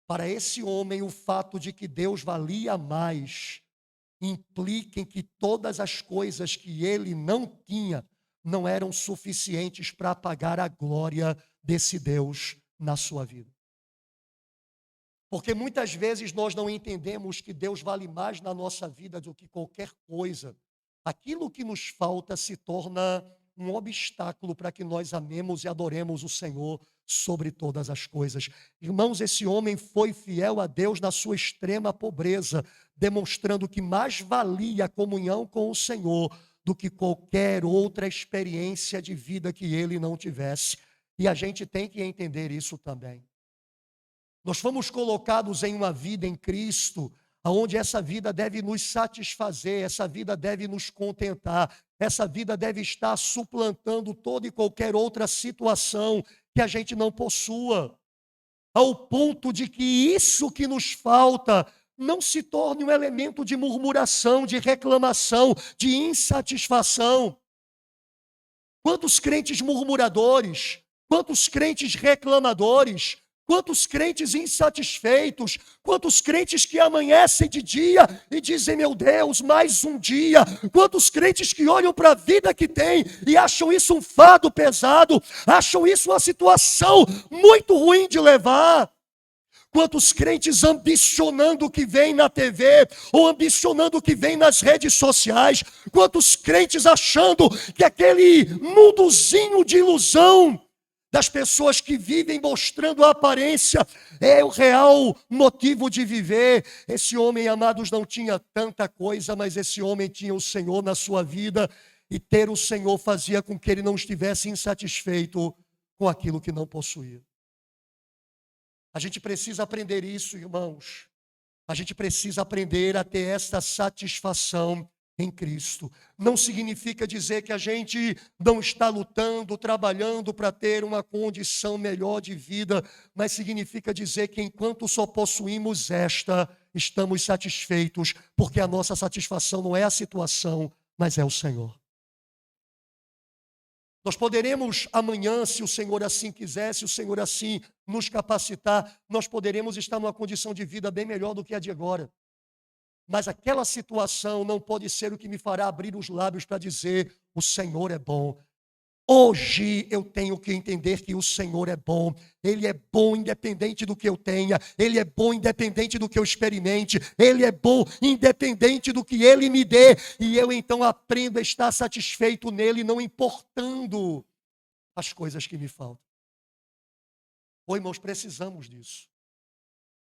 Para esse homem o fato de que Deus valia mais implica em que todas as coisas que ele não tinha não eram suficientes para pagar a glória desse Deus na sua vida. Porque muitas vezes nós não entendemos que Deus vale mais na nossa vida do que qualquer coisa. Aquilo que nos falta se torna um obstáculo para que nós amemos e adoremos o Senhor sobre todas as coisas. Irmãos, esse homem foi fiel a Deus na sua extrema pobreza, demonstrando que mais valia a comunhão com o Senhor do que qualquer outra experiência de vida que ele não tivesse. E a gente tem que entender isso também. Nós fomos colocados em uma vida em Cristo, onde essa vida deve nos satisfazer, essa vida deve nos contentar, essa vida deve estar suplantando toda e qualquer outra situação que a gente não possua, ao ponto de que isso que nos falta não se torne um elemento de murmuração, de reclamação, de insatisfação. Quantos crentes murmuradores, quantos crentes reclamadores, quantos crentes insatisfeitos, quantos crentes que amanhecem de dia e dizem: meu Deus, mais um dia. Quantos crentes que olham para a vida que têm e acham isso um fardo pesado, acham isso uma situação muito ruim de levar. Quantos crentes ambicionando o que vem na TV ou ambicionando o que vem nas redes sociais. Quantos crentes achando que aquele mundozinho de ilusão das pessoas que vivem mostrando a aparência é o real motivo de viver. Esse homem, amados, não tinha tanta coisa, mas esse homem tinha o Senhor na sua vida, e ter o Senhor fazia com que ele não estivesse insatisfeito com aquilo que não possuía. A gente precisa aprender isso, irmãos. A gente precisa aprender a ter esta satisfação em Cristo. Não significa dizer que a gente não está lutando, trabalhando para ter uma condição melhor de vida, mas significa dizer que enquanto só possuímos esta, estamos satisfeitos, porque a nossa satisfação não é a situação, mas é o Senhor. Nós poderemos amanhã, se o Senhor assim quiser, se o Senhor assim nos capacitar, nós poderemos estar numa condição de vida bem melhor do que a de agora. Mas aquela situação não pode ser o que me fará abrir os lábios para dizer: o Senhor é bom. Hoje eu tenho que entender que o Senhor é bom. Ele é bom independente do que eu tenha. Ele é bom independente do que eu experimente. Ele é bom independente do que Ele me dê. E eu então aprendo a estar satisfeito nele, não importando as coisas que me faltam. Ô, irmãos, precisamos disso.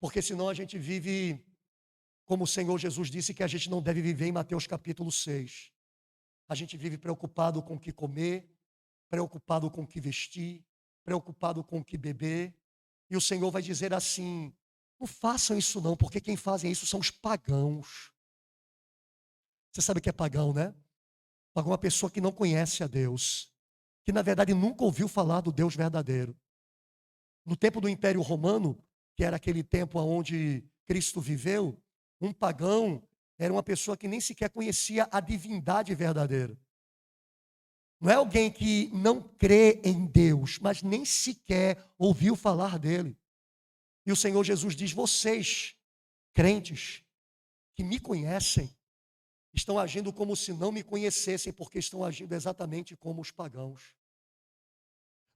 Porque senão a gente vive como o Senhor Jesus disse que a gente não deve viver em Mateus capítulo 6. A gente vive preocupado com o que comer, preocupado com o que vestir, preocupado com o que beber. E o Senhor vai dizer assim: não façam isso não, porque quem fazem isso são os pagãos. Você sabe o que é pagão, né? Pagão é uma pessoa que não conhece a Deus, que na verdade nunca ouviu falar do Deus verdadeiro. No tempo do Império Romano, que era aquele tempo onde Cristo viveu, um pagão era uma pessoa que nem sequer conhecia a divindade verdadeira. Não é alguém que não crê em Deus, mas nem sequer ouviu falar dele. E o Senhor Jesus diz: vocês, crentes, que me conhecem, estão agindo como se não me conhecessem, porque estão agindo exatamente como os pagãos.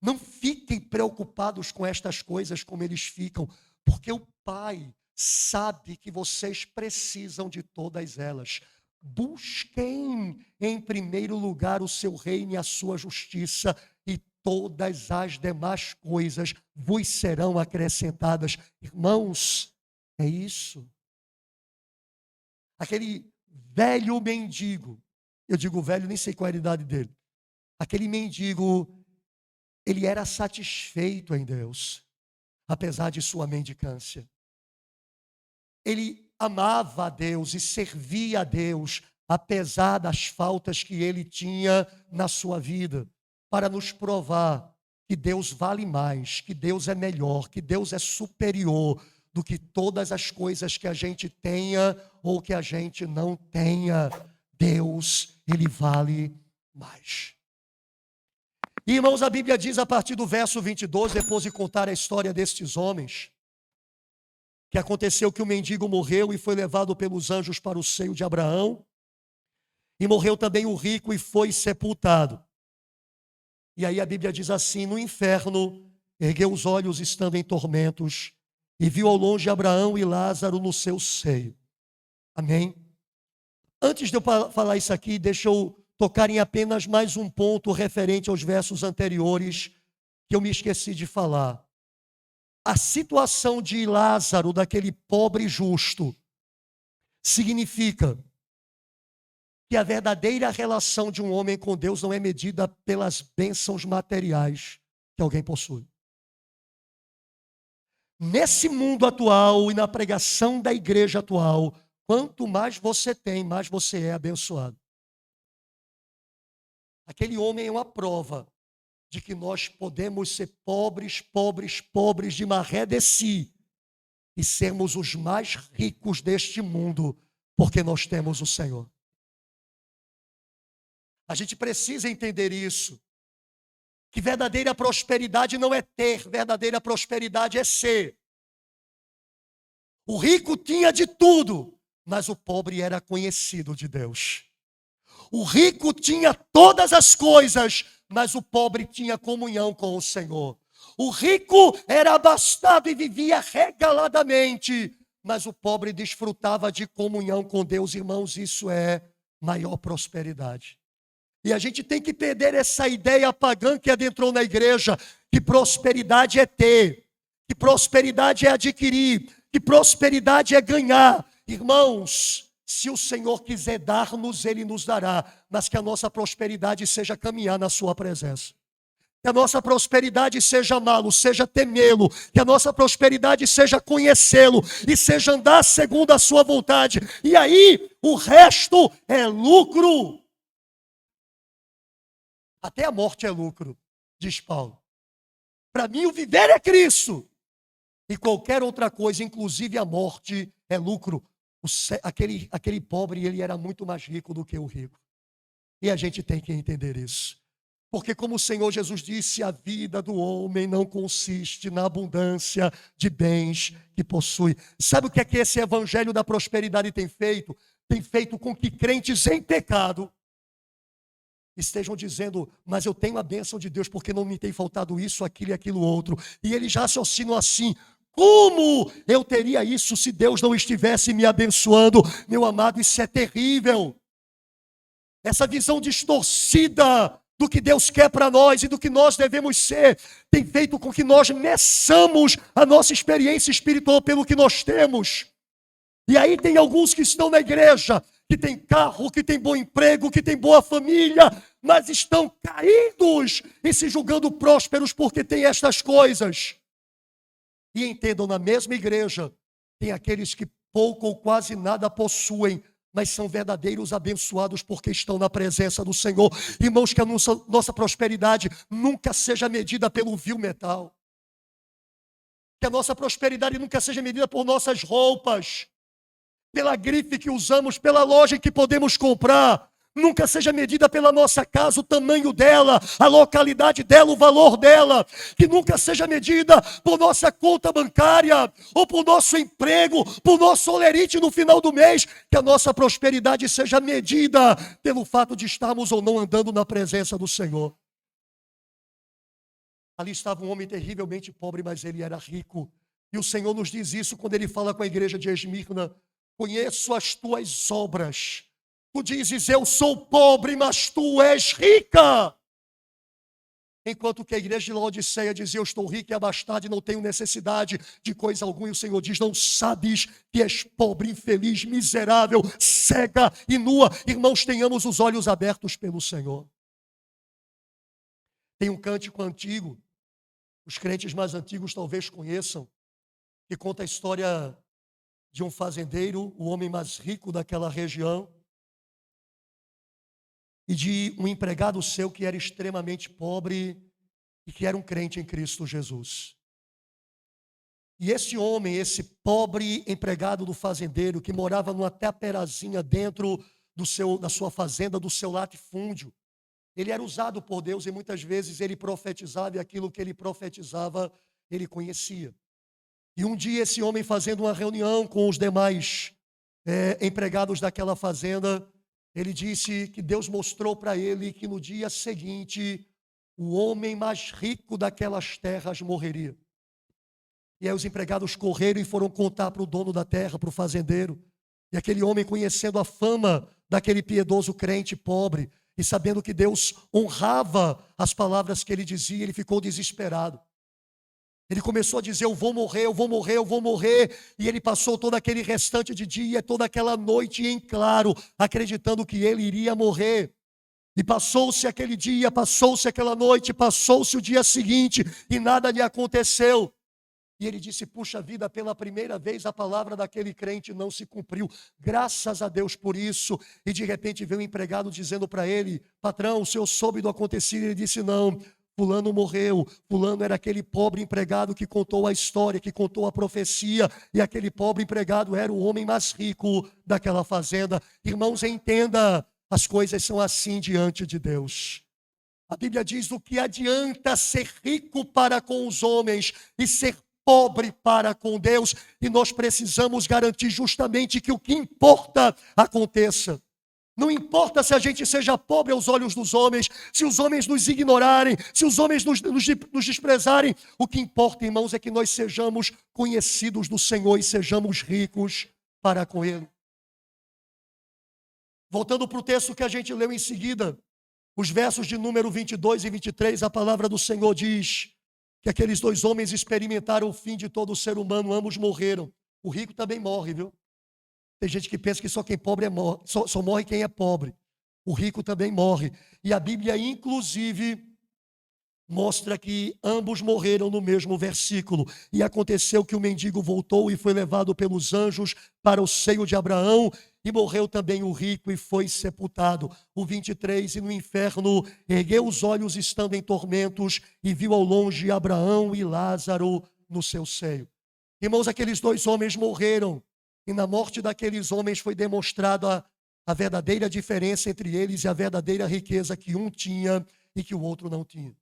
Não fiquem preocupados com estas coisas como eles ficam, porque o Pai sabe que vocês precisam de todas elas. Busquem em primeiro lugar o seu reino e a sua justiça, e todas as demais coisas vos serão acrescentadas. Irmãos, é isso. Aquele velho mendigo, eu digo velho, nem sei qual era a idade dele, aquele mendigo, ele era satisfeito em Deus, apesar de sua mendicância. Ele amava a Deus e servia a Deus, apesar das faltas que ele tinha na sua vida, para nos provar que Deus vale mais, que Deus é melhor, que Deus é superior do que todas as coisas que a gente tenha ou que a gente não tenha. Deus, Ele vale mais. E, irmãos, a Bíblia diz a partir do verso 22, depois de contar a história destes homens, que aconteceu que o mendigo morreu e foi levado pelos anjos para o seio de Abraão, e morreu também o rico e foi sepultado. E aí a Bíblia diz assim: no inferno, ergueu os olhos estando em tormentos, e viu ao longe Abraão e Lázaro no seu seio. Amém? Antes de eu falar isso aqui, deixa eu tocar em apenas mais um ponto referente aos versos anteriores, que eu me esqueci de falar. A situação de Lázaro, daquele pobre justo, significa que a verdadeira relação de um homem com Deus não é medida pelas bênçãos materiais que alguém possui. Nesse mundo atual e na pregação da igreja atual, quanto mais você tem, mais você é abençoado. Aquele homem é uma prova de que nós podemos ser pobres, pobres, pobres de maré de si e sermos os mais ricos deste mundo, porque nós temos o Senhor. A gente precisa entender isso, que verdadeira prosperidade não é ter, verdadeira prosperidade é ser. O rico tinha de tudo, mas o pobre era conhecido de Deus. O rico tinha todas as coisas, mas o pobre tinha comunhão com o Senhor. O rico era abastado e vivia regaladamente, mas o pobre desfrutava de comunhão com Deus. Irmãos, isso é maior prosperidade. E a gente tem que perder essa ideia pagã que adentrou na igreja, que prosperidade é ter, que prosperidade é adquirir, que prosperidade é ganhar. Irmãos, se o Senhor quiser dar-nos, Ele nos dará, mas que a nossa prosperidade seja caminhar na sua presença. Que a nossa prosperidade seja amá-lo, seja temê-lo, que a nossa prosperidade seja conhecê-lo e seja andar segundo a sua vontade. E aí, o resto é lucro. Até a morte é lucro, diz Paulo. Para mim, o viver é Cristo. E qualquer outra coisa, inclusive a morte, é lucro. Aquele pobre, ele era muito mais rico do que o rico. E a gente tem que entender isso. Porque como o Senhor Jesus disse, a vida do homem não consiste na abundância de bens que possui. Sabe o que é que esse evangelho da prosperidade tem feito? Tem feito com que crentes em pecado estejam dizendo, mas eu tenho a bênção de Deus porque não me tem faltado isso, aquilo e aquilo outro. E eles raciocinam assim: como eu teria isso se Deus não estivesse me abençoando? Meu amado, isso é terrível. Essa visão distorcida do que Deus quer para nós e do que nós devemos ser, tem feito com que nós meçamos a nossa experiência espiritual pelo que nós temos. E aí tem alguns que estão na igreja, que tem carro, que tem bom emprego, que tem boa família, mas estão caídos e se julgando prósperos porque tem estas coisas. E entendam, na mesma igreja, tem aqueles que pouco ou quase nada possuem, mas são verdadeiros abençoados porque estão na presença do Senhor. Irmãos, que a nossa prosperidade nunca seja medida pelo vil metal. Que a nossa prosperidade nunca seja medida por nossas roupas, pela grife que usamos, pela loja em que podemos comprar. Nunca seja medida pela nossa casa, o tamanho dela, a localidade dela, o valor dela. Que nunca seja medida por nossa conta bancária, ou por nosso emprego, por nosso olerite no final do mês. Que a nossa prosperidade seja medida pelo fato de estarmos ou não andando na presença do Senhor. Ali estava um homem terrivelmente pobre, mas ele era rico. E o Senhor nos diz isso quando Ele fala com a igreja de Esmirna: conheço as tuas obras. Tu dizes, eu sou pobre, mas tu és rica. enquanto que a igreja de Laodiceia dizia: eu estou rico e abastado e não tenho necessidade de coisa alguma. E o Senhor diz: não sabes que és pobre, infeliz, miserável, cega e nua? Irmãos, tenhamos os olhos abertos pelo Senhor. Tem um cântico antigo, os crentes mais antigos talvez conheçam, que conta a história de um fazendeiro, o homem mais rico daquela região, e de um empregado seu que era extremamente pobre e que era um crente em Cristo Jesus. E esse homem, esse pobre empregado do fazendeiro, que morava numa taperazinha dentro da sua fazenda, do seu latifúndio, ele era usado por Deus e muitas vezes ele profetizava, e aquilo que ele profetizava ele conhecia. E um dia esse homem, fazendo uma reunião com os demais empregados daquela fazenda, ele disse que Deus mostrou para ele que no dia seguinte o homem mais rico daquelas terras morreria. E aí os empregados correram e foram contar para o dono da terra, para o fazendeiro. E aquele homem, conhecendo a fama daquele piedoso crente pobre e sabendo que Deus honrava as palavras que ele dizia, ele ficou desesperado. Ele começou a dizer: eu vou morrer, eu vou morrer, eu vou morrer. E ele passou todo aquele restante de dia, toda aquela noite em claro, acreditando que ele iria morrer. E passou-se aquele dia, passou-se aquela noite, passou-se o dia seguinte e nada lhe aconteceu. E ele disse: puxa vida, pela primeira vez a palavra daquele crente não se cumpriu. Graças a Deus por isso. E de repente veio um empregado dizendo para ele: patrão, o senhor soube do acontecido? Ele disse: não. Fulano morreu. Fulano era aquele pobre empregado que contou a história, que contou a profecia. E aquele pobre empregado era o homem mais rico daquela fazenda. Irmãos, entenda, as coisas são assim diante de Deus. A Bíblia diz: o que adianta ser rico para com os homens e ser pobre para com Deus? E nós precisamos garantir justamente que o que importa aconteça. Não importa se a gente seja pobre aos olhos dos homens, se os homens nos ignorarem, se os homens nos desprezarem. O que importa, irmãos, é que nós sejamos conhecidos do Senhor e sejamos ricos para com Ele. Voltando para o texto que a gente leu em seguida, os versos de número 22 e 23, a palavra do Senhor diz que aqueles dois homens experimentaram o fim de todo o ser humano, ambos morreram. O rico também morre, viu? Tem gente que pensa que só quem pobre só morre quem é pobre. O rico também morre. E a Bíblia, inclusive, mostra que ambos morreram no mesmo versículo. E aconteceu que o mendigo voltou e foi levado pelos anjos para o seio de Abraão, e morreu também o rico e foi sepultado. O 23, e no inferno ergueu os olhos estando em tormentos e viu ao longe Abraão e Lázaro no seu seio. Irmãos, aqueles dois homens morreram. E na morte daqueles homens foi demonstrada a verdadeira diferença entre eles e a verdadeira riqueza que um tinha e que o outro não tinha.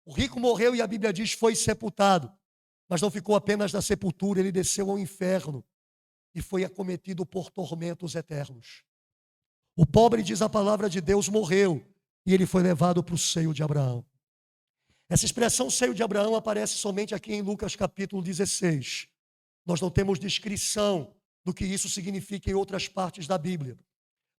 O rico morreu e a Bíblia diz foi sepultado, mas não ficou apenas na sepultura, ele desceu ao inferno e foi acometido por tormentos eternos. O pobre, diz a palavra de Deus, morreu e ele foi levado para o seio de Abraão. Essa expressão seio de Abraão aparece somente aqui em Lucas capítulo 16. Nós não temos descrição do que isso significa em outras partes da Bíblia.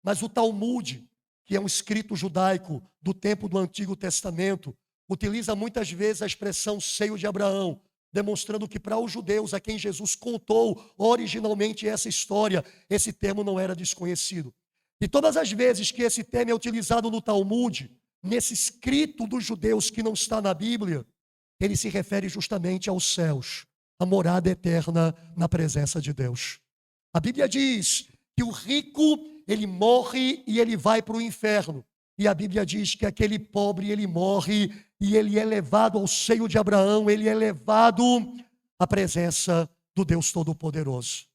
Mas o Talmud, que é um escrito judaico do tempo do Antigo Testamento, utiliza muitas vezes a expressão seio de Abraão, demonstrando que para os judeus a quem Jesus contou originalmente essa história, esse termo não era desconhecido. E todas as vezes que esse termo é utilizado no Talmud, nesse escrito dos judeus que não está na Bíblia, ele se refere justamente aos céus, a morada eterna na presença de Deus. A Bíblia diz que o rico, ele morre e ele vai para o inferno. E a Bíblia diz que aquele pobre, ele morre e ele é levado ao seio de Abraão, ele é levado à presença do Deus Todo-Poderoso.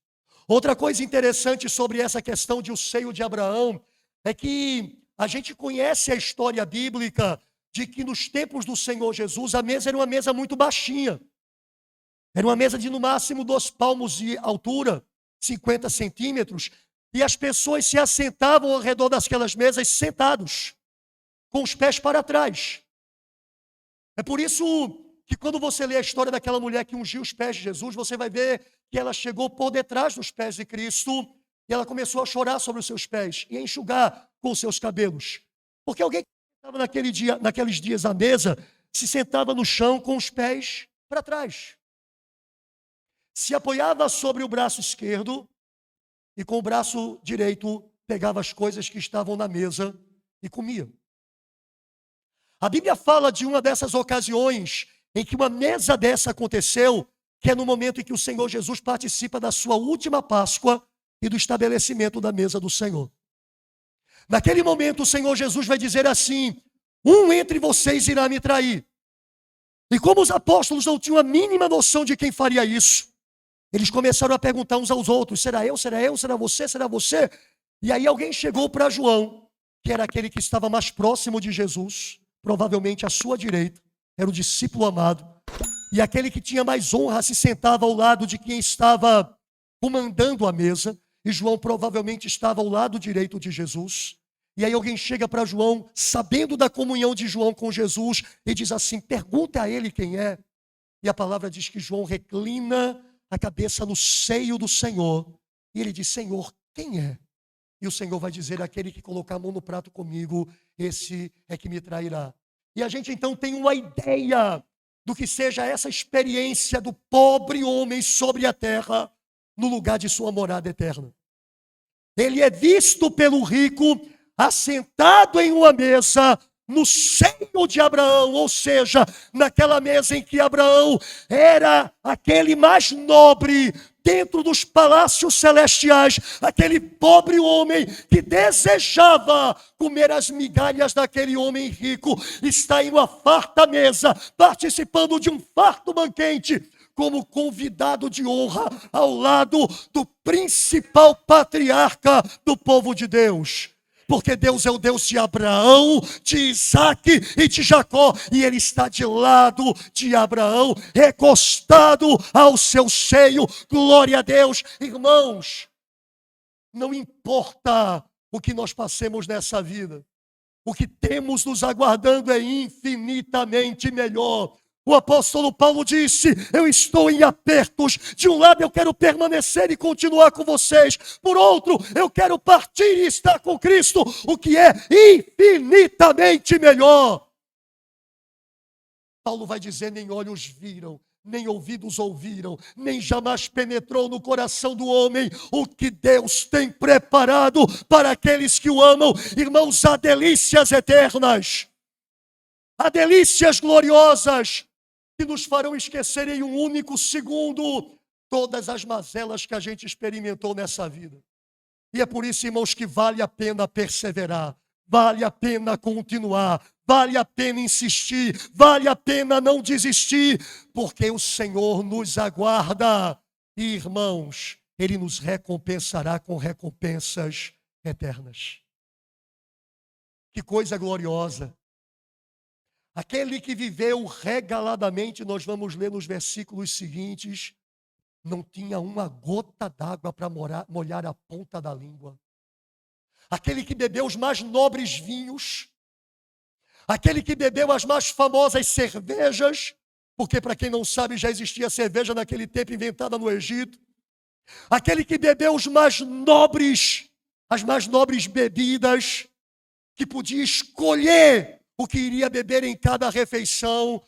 Outra coisa interessante sobre essa questão de o seio de Abraão é que a gente conhece a história bíblica de que nos tempos do Senhor Jesus a mesa era uma mesa muito baixinha. Era uma mesa de no máximo 2 palmos de altura, 50 centímetros, e as pessoas se assentavam ao redor daquelas mesas sentados, com os pés para trás. É por isso que quando você lê a história daquela mulher que ungiu os pés de Jesus, você vai ver que ela chegou por detrás dos pés de Cristo e ela começou a chorar sobre os seus pés e a enxugar com os seus cabelos. Porque alguém que naqueles dias à mesa, se sentava no chão com os pés para trás. Se apoiava sobre o braço esquerdo e com o braço direito pegava as coisas que estavam na mesa e comia. A Bíblia fala de uma dessas ocasiões em que uma mesa dessa aconteceu, que é no momento em que o Senhor Jesus participa da sua última Páscoa e do estabelecimento da mesa do Senhor. Naquele momento o Senhor Jesus vai dizer assim: um entre vocês irá me trair. E como os apóstolos não tinham a mínima noção de quem faria isso, eles começaram a perguntar uns aos outros: será eu, será eu, será você, será você? E aí alguém chegou para João, que era aquele que estava mais próximo de Jesus, provavelmente à sua direita, era o discípulo amado, e aquele que tinha mais honra se sentava ao lado de quem estava comandando a mesa, e João provavelmente estava ao lado direito de Jesus. E aí alguém chega para João, sabendo da comunhão de João com Jesus, e diz assim: pergunta a ele quem é. E a palavra diz que João reclina a cabeça no seio do Senhor, e ele diz: Senhor, quem é? E o Senhor vai dizer: aquele que colocar a mão no prato comigo, esse é que me trairá. E a gente então tem uma ideia do que seja essa experiência do pobre homem sobre a terra, no lugar de sua morada eterna. Ele é visto pelo rico assentado em uma mesa no seio de Abraão, ou seja, naquela mesa em que Abraão era aquele mais nobre dentro dos palácios celestiais, aquele pobre homem que desejava comer as migalhas daquele homem rico, está em uma farta mesa, participando de um farto banquete, como convidado de honra ao lado do principal patriarca do povo de Deus. Porque Deus é o Deus de Abraão, de Isaque e de Jacó. E Ele está de lado de Abraão, recostado ao seu seio. Glória a Deus. Irmãos, não importa o que nós passemos nessa vida. O que temos nos aguardando é infinitamente melhor. O apóstolo Paulo disse: eu estou em apertos. De um lado eu quero permanecer e continuar com vocês. Por outro, eu quero partir e estar com Cristo, o que é infinitamente melhor. Paulo vai dizer: nem olhos viram, nem ouvidos ouviram, nem jamais penetrou no coração do homem o que Deus tem preparado para aqueles que o amam. Irmãos, há delícias eternas, há delícias gloriosas, que nos farão esquecer em um único segundo todas as mazelas que a gente experimentou nessa vida. E é por isso, irmãos, que vale a pena perseverar, vale a pena continuar, vale a pena insistir, vale a pena não desistir, porque o Senhor nos aguarda. E, irmãos, Ele nos recompensará com recompensas eternas. Que coisa gloriosa! Aquele que viveu regaladamente, nós vamos ler nos versículos seguintes, não tinha uma gota d'água para molhar a ponta da língua. Aquele que bebeu os mais nobres vinhos, aquele que bebeu as mais famosas cervejas, porque para quem não sabe já existia cerveja naquele tempo inventada no Egito. Aquele que bebeu as mais nobres bebidas, que podia escolher o que iria beber em cada refeição,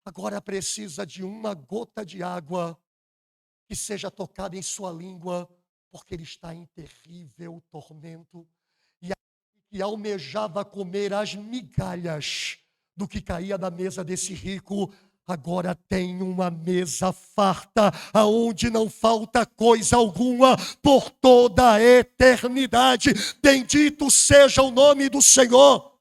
agora precisa de uma gota de água que seja tocada em sua língua, porque ele está em terrível tormento. E que almejava comer as migalhas do que caía da mesa desse rico, agora tem uma mesa farta, aonde não falta coisa alguma por toda a eternidade. Bendito seja o nome do Senhor.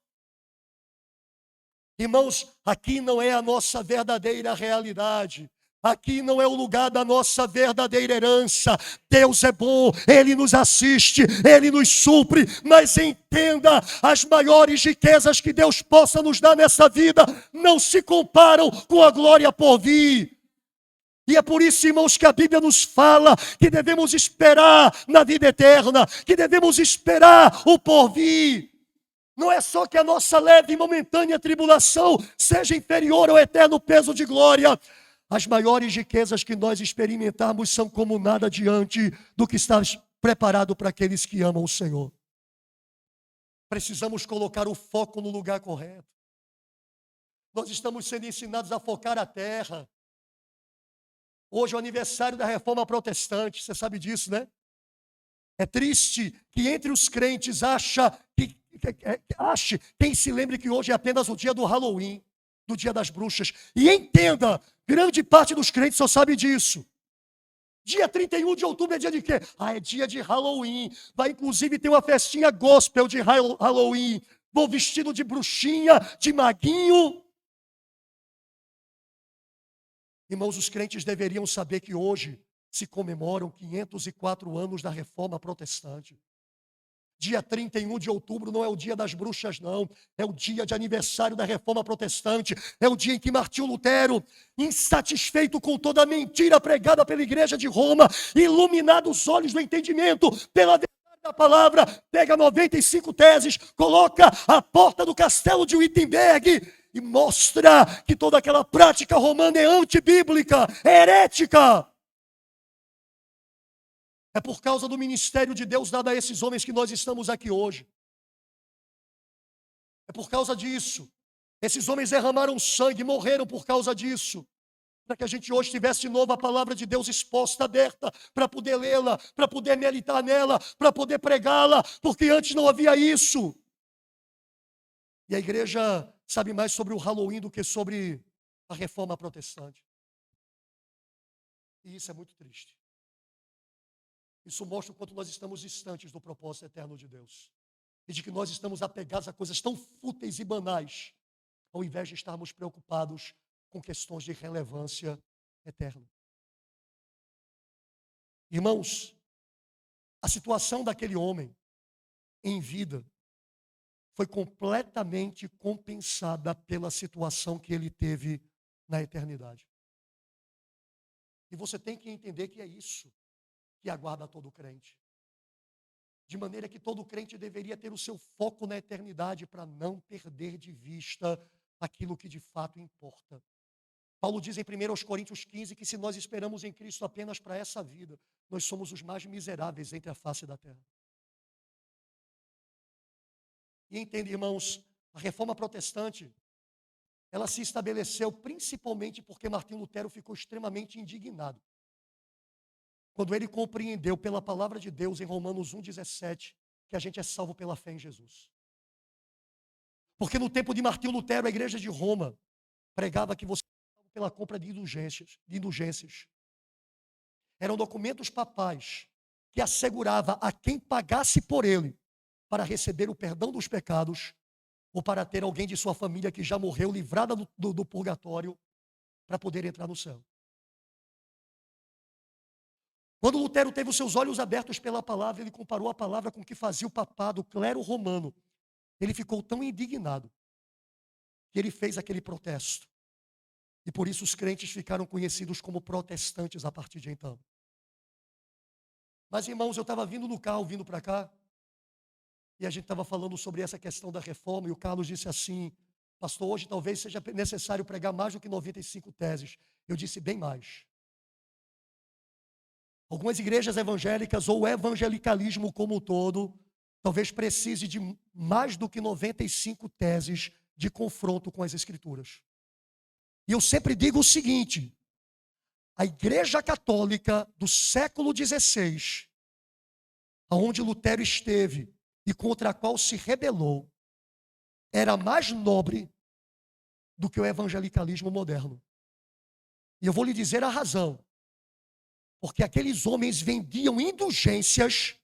Irmãos, aqui não é a nossa verdadeira realidade. Aqui não é o lugar da nossa verdadeira herança. Deus é bom, Ele nos assiste, Ele nos supre, mas entenda, as maiores riquezas que Deus possa nos dar nessa vida não se comparam com a glória por vir. E é por isso, irmãos, que a Bíblia nos fala que devemos esperar na vida eterna, que devemos esperar o porvir. Não é só que a nossa leve e momentânea tribulação seja inferior ao eterno peso de glória. As maiores riquezas que nós experimentarmos são como nada diante do que está preparado para aqueles que amam o Senhor. Precisamos colocar o foco no lugar correto. Nós estamos sendo ensinados a focar a terra. Hoje é o aniversário da Reforma Protestante, você sabe disso, né? É triste que entre os crentes ache quem se lembre que hoje é apenas o dia do Halloween, do dia das bruxas. E entenda, grande parte dos crentes só sabe disso. Dia 31 de outubro é dia de quê? É dia de Halloween. Vai inclusive ter uma festinha gospel de Halloween. Vou vestido de bruxinha, de maguinho. Irmãos, os crentes deveriam saber que hoje se comemoram 504 anos da Reforma Protestante. Dia 31 de outubro não é o dia das bruxas, não. É o dia de aniversário da Reforma Protestante. É o dia em que Martinho Lutero, insatisfeito com toda a mentira pregada pela Igreja de Roma, iluminado os olhos do entendimento pela verdade da palavra, pega 95 teses, coloca à porta do castelo de Wittenberg e mostra que toda aquela prática romana é antibíblica, é herética. É por causa do ministério de Deus dado a esses homens que nós estamos aqui hoje. É por causa disso. Esses homens derramaram sangue, morreram por causa disso. Para que a gente hoje tivesse de novo a palavra de Deus exposta, aberta, para poder lê-la, para poder meditar nela, para poder pregá-la, porque antes não havia isso. E a igreja sabe mais sobre o Halloween do que sobre a Reforma Protestante. E isso é muito triste. Isso mostra o quanto nós estamos distantes do propósito eterno de Deus. E de que nós estamos apegados a coisas tão fúteis e banais, ao invés de estarmos preocupados com questões de relevância eterna. Irmãos, a situação daquele homem em vida foi completamente compensada pela situação que ele teve na eternidade. E você tem que entender que é isso que aguarda todo crente. De maneira que todo crente deveria ter o seu foco na eternidade para não perder de vista aquilo que de fato importa. Paulo diz em 1 Coríntios 15 que se nós esperamos em Cristo apenas para essa vida, nós somos os mais miseráveis entre a face da terra. E entende, irmãos, a Reforma Protestante, ela se estabeleceu principalmente porque Martinho Lutero ficou extremamente indignado quando ele compreendeu pela palavra de Deus em Romanos 1,17 que a gente é salvo pela fé em Jesus. Porque no tempo de Martinho Lutero, a igreja de Roma pregava que você é salvo pela compra de indulgências. Eram documentos papais que assegurava a quem pagasse por ele para receber o perdão dos pecados ou para ter alguém de sua família que já morreu livrada do purgatório para poder entrar no céu. Quando Lutero teve os seus olhos abertos pela palavra, ele comparou a palavra com o que fazia o papado, o clero romano. Ele ficou tão indignado que ele fez aquele protesto. E por isso os crentes ficaram conhecidos como protestantes a partir de então. Mas, irmãos, eu estava vindo no carro, vindo para cá, e a gente estava falando sobre essa questão da reforma, e o Carlos disse assim: pastor, hoje talvez seja necessário pregar mais do que 95 teses. Eu disse, bem mais. Algumas igrejas evangélicas, ou o evangelicalismo como um todo, talvez precise de mais do que 95 teses de confronto com as Escrituras. E eu sempre digo o seguinte: a Igreja Católica do século XVI, onde Lutero esteve e contra a qual se rebelou, era mais nobre do que o evangelicalismo moderno. E eu vou lhe dizer a razão. Porque aqueles homens vendiam indulgências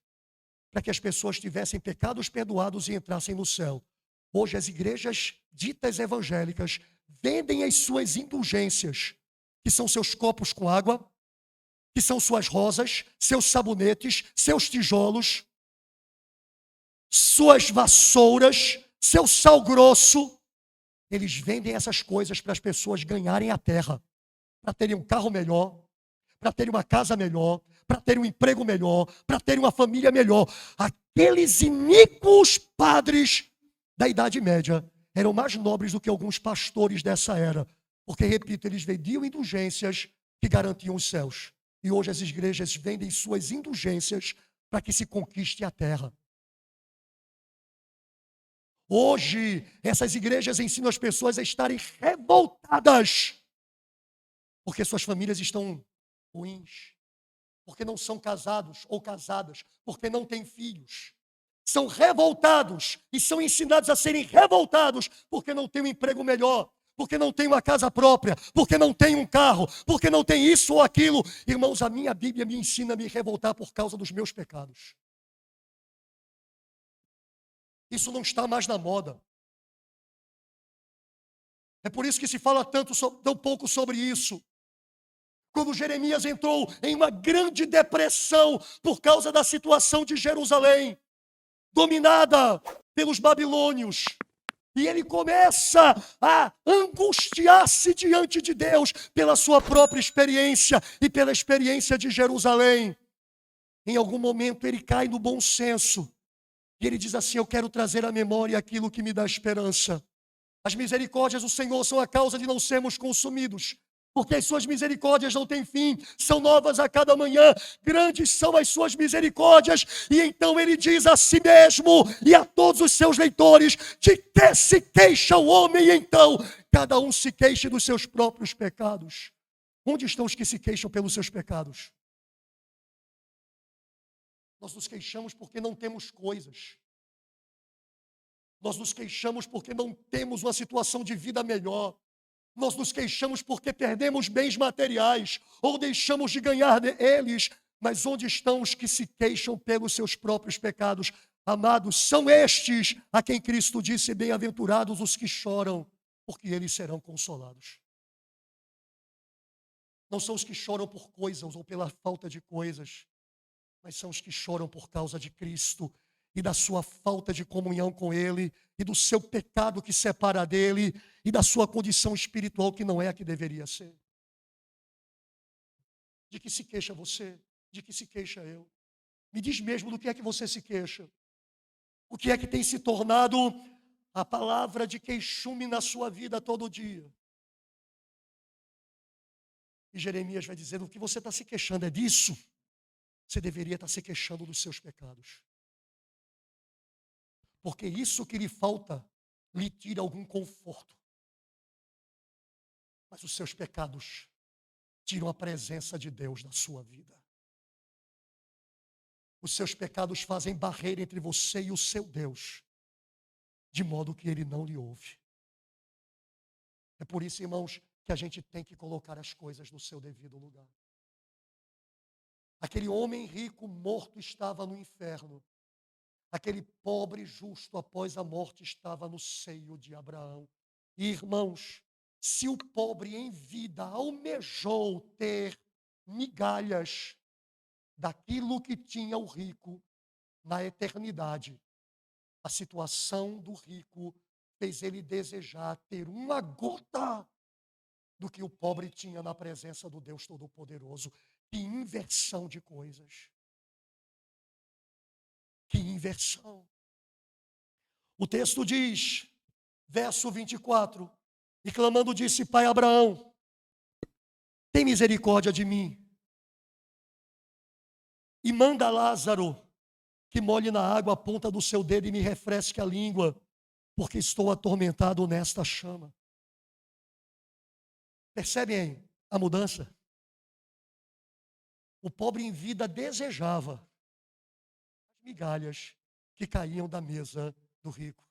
para que as pessoas tivessem pecados perdoados e entrassem no céu. Hoje as igrejas ditas evangélicas vendem as suas indulgências, que são seus copos com água, que são suas rosas, seus sabonetes, seus tijolos, suas vassouras, seu sal grosso. Eles vendem essas coisas para as pessoas ganharem a terra, para terem um carro melhor, para terem uma casa melhor, para terem um emprego melhor, para terem uma família melhor. Aqueles iníquos padres da Idade Média eram mais nobres do que alguns pastores dessa era. Porque, repito, eles vendiam indulgências que garantiam os céus. E hoje as igrejas vendem suas indulgências para que se conquiste a terra. Hoje, essas igrejas ensinam as pessoas a estarem revoltadas, porque suas famílias estão ruins, porque não são casados ou casadas, porque não têm filhos. São revoltados e são ensinados a serem revoltados porque não têm um emprego melhor, porque não têm uma casa própria, porque não têm um carro, porque não têm isso ou aquilo. Irmãos, a minha Bíblia me ensina a me revoltar por causa dos meus pecados. Isso não está mais na moda. É por isso que se fala tão pouco sobre isso. Quando Jeremias entrou em uma grande depressão por causa da situação de Jerusalém, dominada pelos babilônios, e ele começa a angustiar-se diante de Deus pela sua própria experiência e pela experiência de Jerusalém. Em algum momento ele cai no bom senso e ele diz assim: eu quero trazer à memória aquilo que me dá esperança. As misericórdias do Senhor são a causa de não sermos consumidos, porque as suas misericórdias não têm fim, são novas a cada manhã, grandes são as suas misericórdias. E então ele diz a si mesmo e a todos os seus leitores: de que se queixa o homem então? Cada um se queixe dos seus próprios pecados. Onde estão os que se queixam pelos seus pecados? Nós nos queixamos porque não temos coisas. Nós nos queixamos porque não temos uma situação de vida melhor. Nós nos queixamos porque perdemos bens materiais ou deixamos de ganhar eles. Mas onde estão os que se queixam pelos seus próprios pecados? Amados, são estes a quem Cristo disse: bem-aventurados os que choram, porque eles serão consolados. Não são os que choram por coisas ou pela falta de coisas, mas são os que choram por causa de Cristo e da sua falta de comunhão com Ele, e do seu pecado que separa dele, e da sua condição espiritual que não é a que deveria ser. De que se queixa você? De que se queixa eu? Me diz mesmo do que é que você se queixa. O que é que tem se tornado a palavra de queixume na sua vida todo dia? E Jeremias vai dizendo: o que você está se queixando é disso? Você deveria estar se queixando dos seus pecados. Porque isso que lhe falta lhe tira algum conforto. Mas os seus pecados tiram a presença de Deus da sua vida. Os seus pecados fazem barreira entre você e o seu Deus, de modo que Ele não lhe ouve. É por isso, irmãos, que a gente tem que colocar as coisas no seu devido lugar. Aquele homem rico morto estava no inferno. Aquele pobre justo após a morte estava no seio de Abraão. E, irmãos, se o pobre em vida almejou ter migalhas daquilo que tinha o rico na eternidade, a situação do rico fez ele desejar ter uma gota do que o pobre tinha na presença do Deus Todo-Poderoso. Que inversão de coisas. Que inversão. O texto diz, verso 24, e clamando disse: Pai Abraão, tem misericórdia de mim, e manda Lázaro que molhe na água a ponta do seu dedo e me refresque a língua, porque estou atormentado nesta chama. Percebem a mudança? O pobre em vida desejava migalhas que caíam da mesa do rico.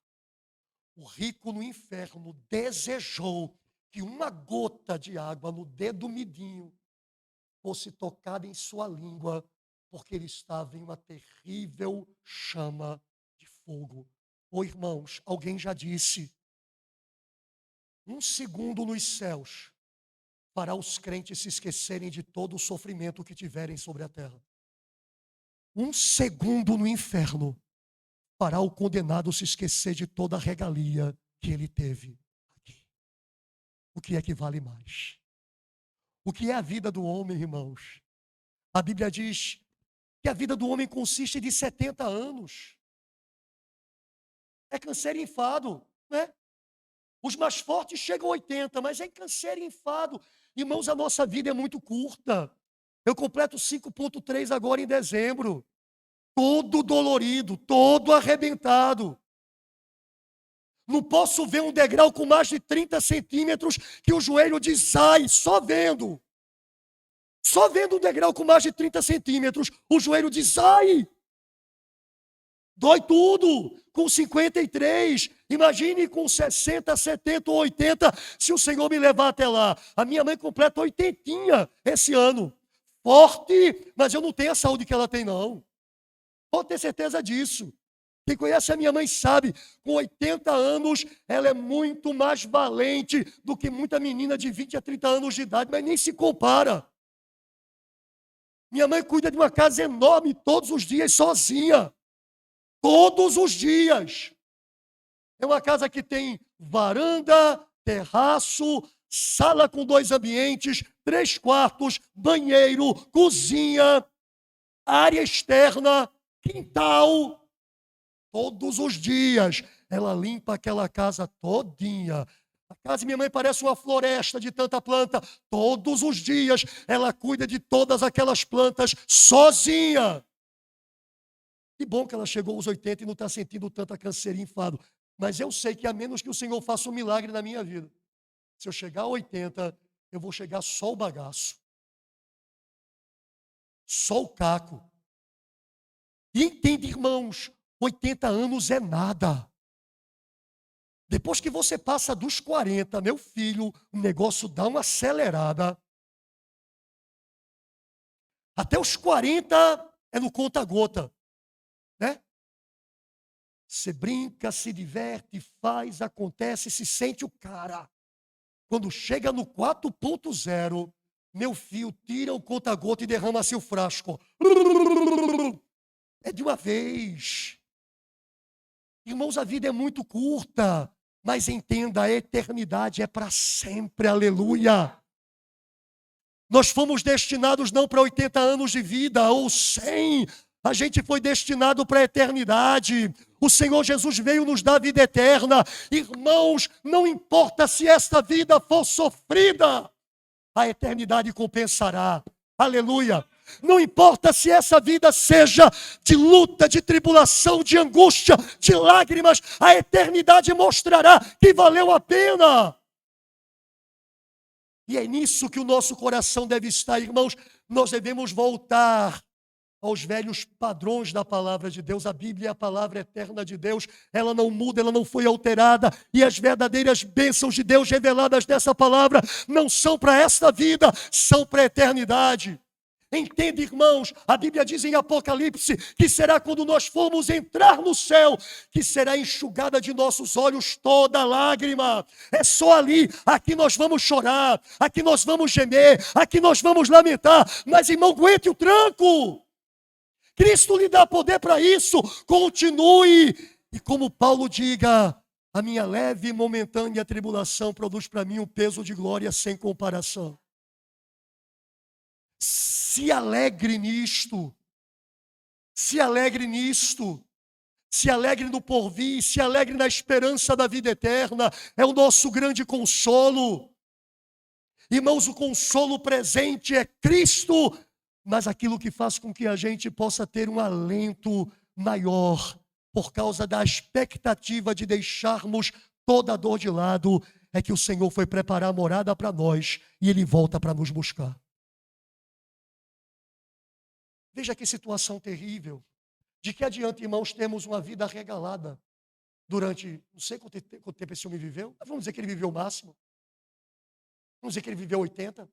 O rico no inferno desejou que uma gota de água no dedo midinho fosse tocada em sua língua, porque ele estava em uma terrível chama de fogo. Oh, irmãos, alguém já disse: um segundo nos céus fará os crentes se esquecerem de todo o sofrimento que tiverem sobre a terra. Um segundo no inferno fará o condenado se esquecer de toda a regalia que ele teve aqui. O que é que vale mais? O que é a vida do homem, irmãos? A Bíblia diz que a vida do homem consiste de 70 anos. É câncer e enfado, né? Os mais fortes chegam a 80, mas é câncer e enfado. Irmãos, a nossa vida é muito curta. Eu completo 5,3 agora em dezembro. Todo dolorido, todo arrebentado. Não posso ver um degrau com mais de 30 centímetros que o joelho desai, só vendo. Só vendo um degrau com mais de 30 centímetros, o joelho desai. Dói tudo. Com 53, imagine com 60, 70 ou 80, se o Senhor me levar até lá. A minha mãe completa 80 esse ano. Forte, mas eu não tenho a saúde que ela tem, não. Pode ter certeza disso. Quem conhece a minha mãe sabe, com 80 anos, ela é muito mais valente do que muita menina de 20 a 30 anos de idade, mas nem se compara. Minha mãe cuida de uma casa enorme todos os dias, sozinha. Todos os dias. É uma casa que tem varanda, terraço, sala com 2 ambientes, 3 quartos, banheiro, cozinha, área externa, quintal. Todos os dias ela limpa aquela casa todinha. A casa de minha mãe parece uma floresta de tanta planta. Todos os dias ela cuida de todas aquelas plantas sozinha. Que bom que ela chegou aos 80 e não está sentindo tanta canseira e enfado. Mas eu sei que a menos que o Senhor faça um milagre na minha vida, se eu chegar a 80, eu vou chegar só o bagaço. Só o caco. E entende, irmãos, 80 anos é nada. Depois que você passa dos 40, meu filho, o negócio dá uma acelerada. Até os 40 é no conta-gota. Né? Você brinca, se diverte, faz, acontece, se sente o cara. Quando chega no 4.0, meu filho tira o conta-gota e derrama-se o frasco. É de uma vez. Irmãos, a vida é muito curta, mas entenda, a eternidade é para sempre, aleluia. Nós fomos destinados não para 80 anos de vida ou 100. A gente foi destinado para a eternidade. O Senhor Jesus veio nos dar vida eterna. Irmãos, não importa se esta vida for sofrida, a eternidade compensará. Aleluia. Não importa se essa vida seja de luta, de tribulação, de angústia, de lágrimas, a eternidade mostrará que valeu a pena. E é nisso que o nosso coração deve estar, irmãos. Nós devemos voltar aos velhos padrões da palavra de Deus. A Bíblia é a palavra eterna de Deus. Ela não muda, ela não foi alterada. E as verdadeiras bênçãos de Deus reveladas nessa palavra não são para esta vida, são para a eternidade. Entende, irmãos? A Bíblia diz em Apocalipse que será quando nós formos entrar no céu, que será enxugada de nossos olhos toda lágrima. É só ali, aqui nós vamos chorar, aqui nós vamos gemer, aqui nós vamos lamentar. Mas, irmão, aguente o tranco. Cristo lhe dá poder para isso. Continue. E como Paulo diga, a minha leve e momentânea tribulação produz para mim um peso de glória sem comparação. Se alegre nisto. Se alegre nisto. Se alegre no porvir, se alegre na esperança da vida eterna. É o nosso grande consolo. Irmãos, o consolo presente é Cristo, mas aquilo que faz com que a gente possa ter um alento maior, por causa da expectativa de deixarmos toda a dor de lado, é que o Senhor foi preparar a morada para nós e Ele volta para nos buscar. Veja que situação terrível. De que adianta, irmãos, termos uma vida regalada durante, não sei quanto tempo esse homem viveu, mas vamos dizer que ele viveu o máximo. Vamos dizer que ele viveu 80.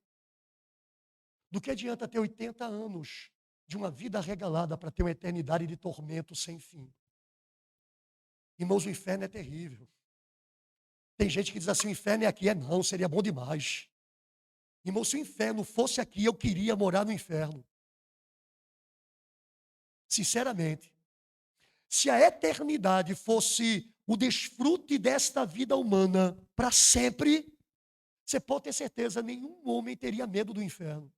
Do que adianta ter 80 anos de uma vida regalada para ter uma eternidade de tormento sem fim? Irmãos, o inferno é terrível. Tem gente que diz assim, o inferno é aqui. É não, seria bom demais. Irmão, se o inferno fosse aqui, eu queria morar no inferno. Sinceramente, se a eternidade fosse o desfrute desta vida humana para sempre, você pode ter certeza, nenhum homem teria medo do inferno.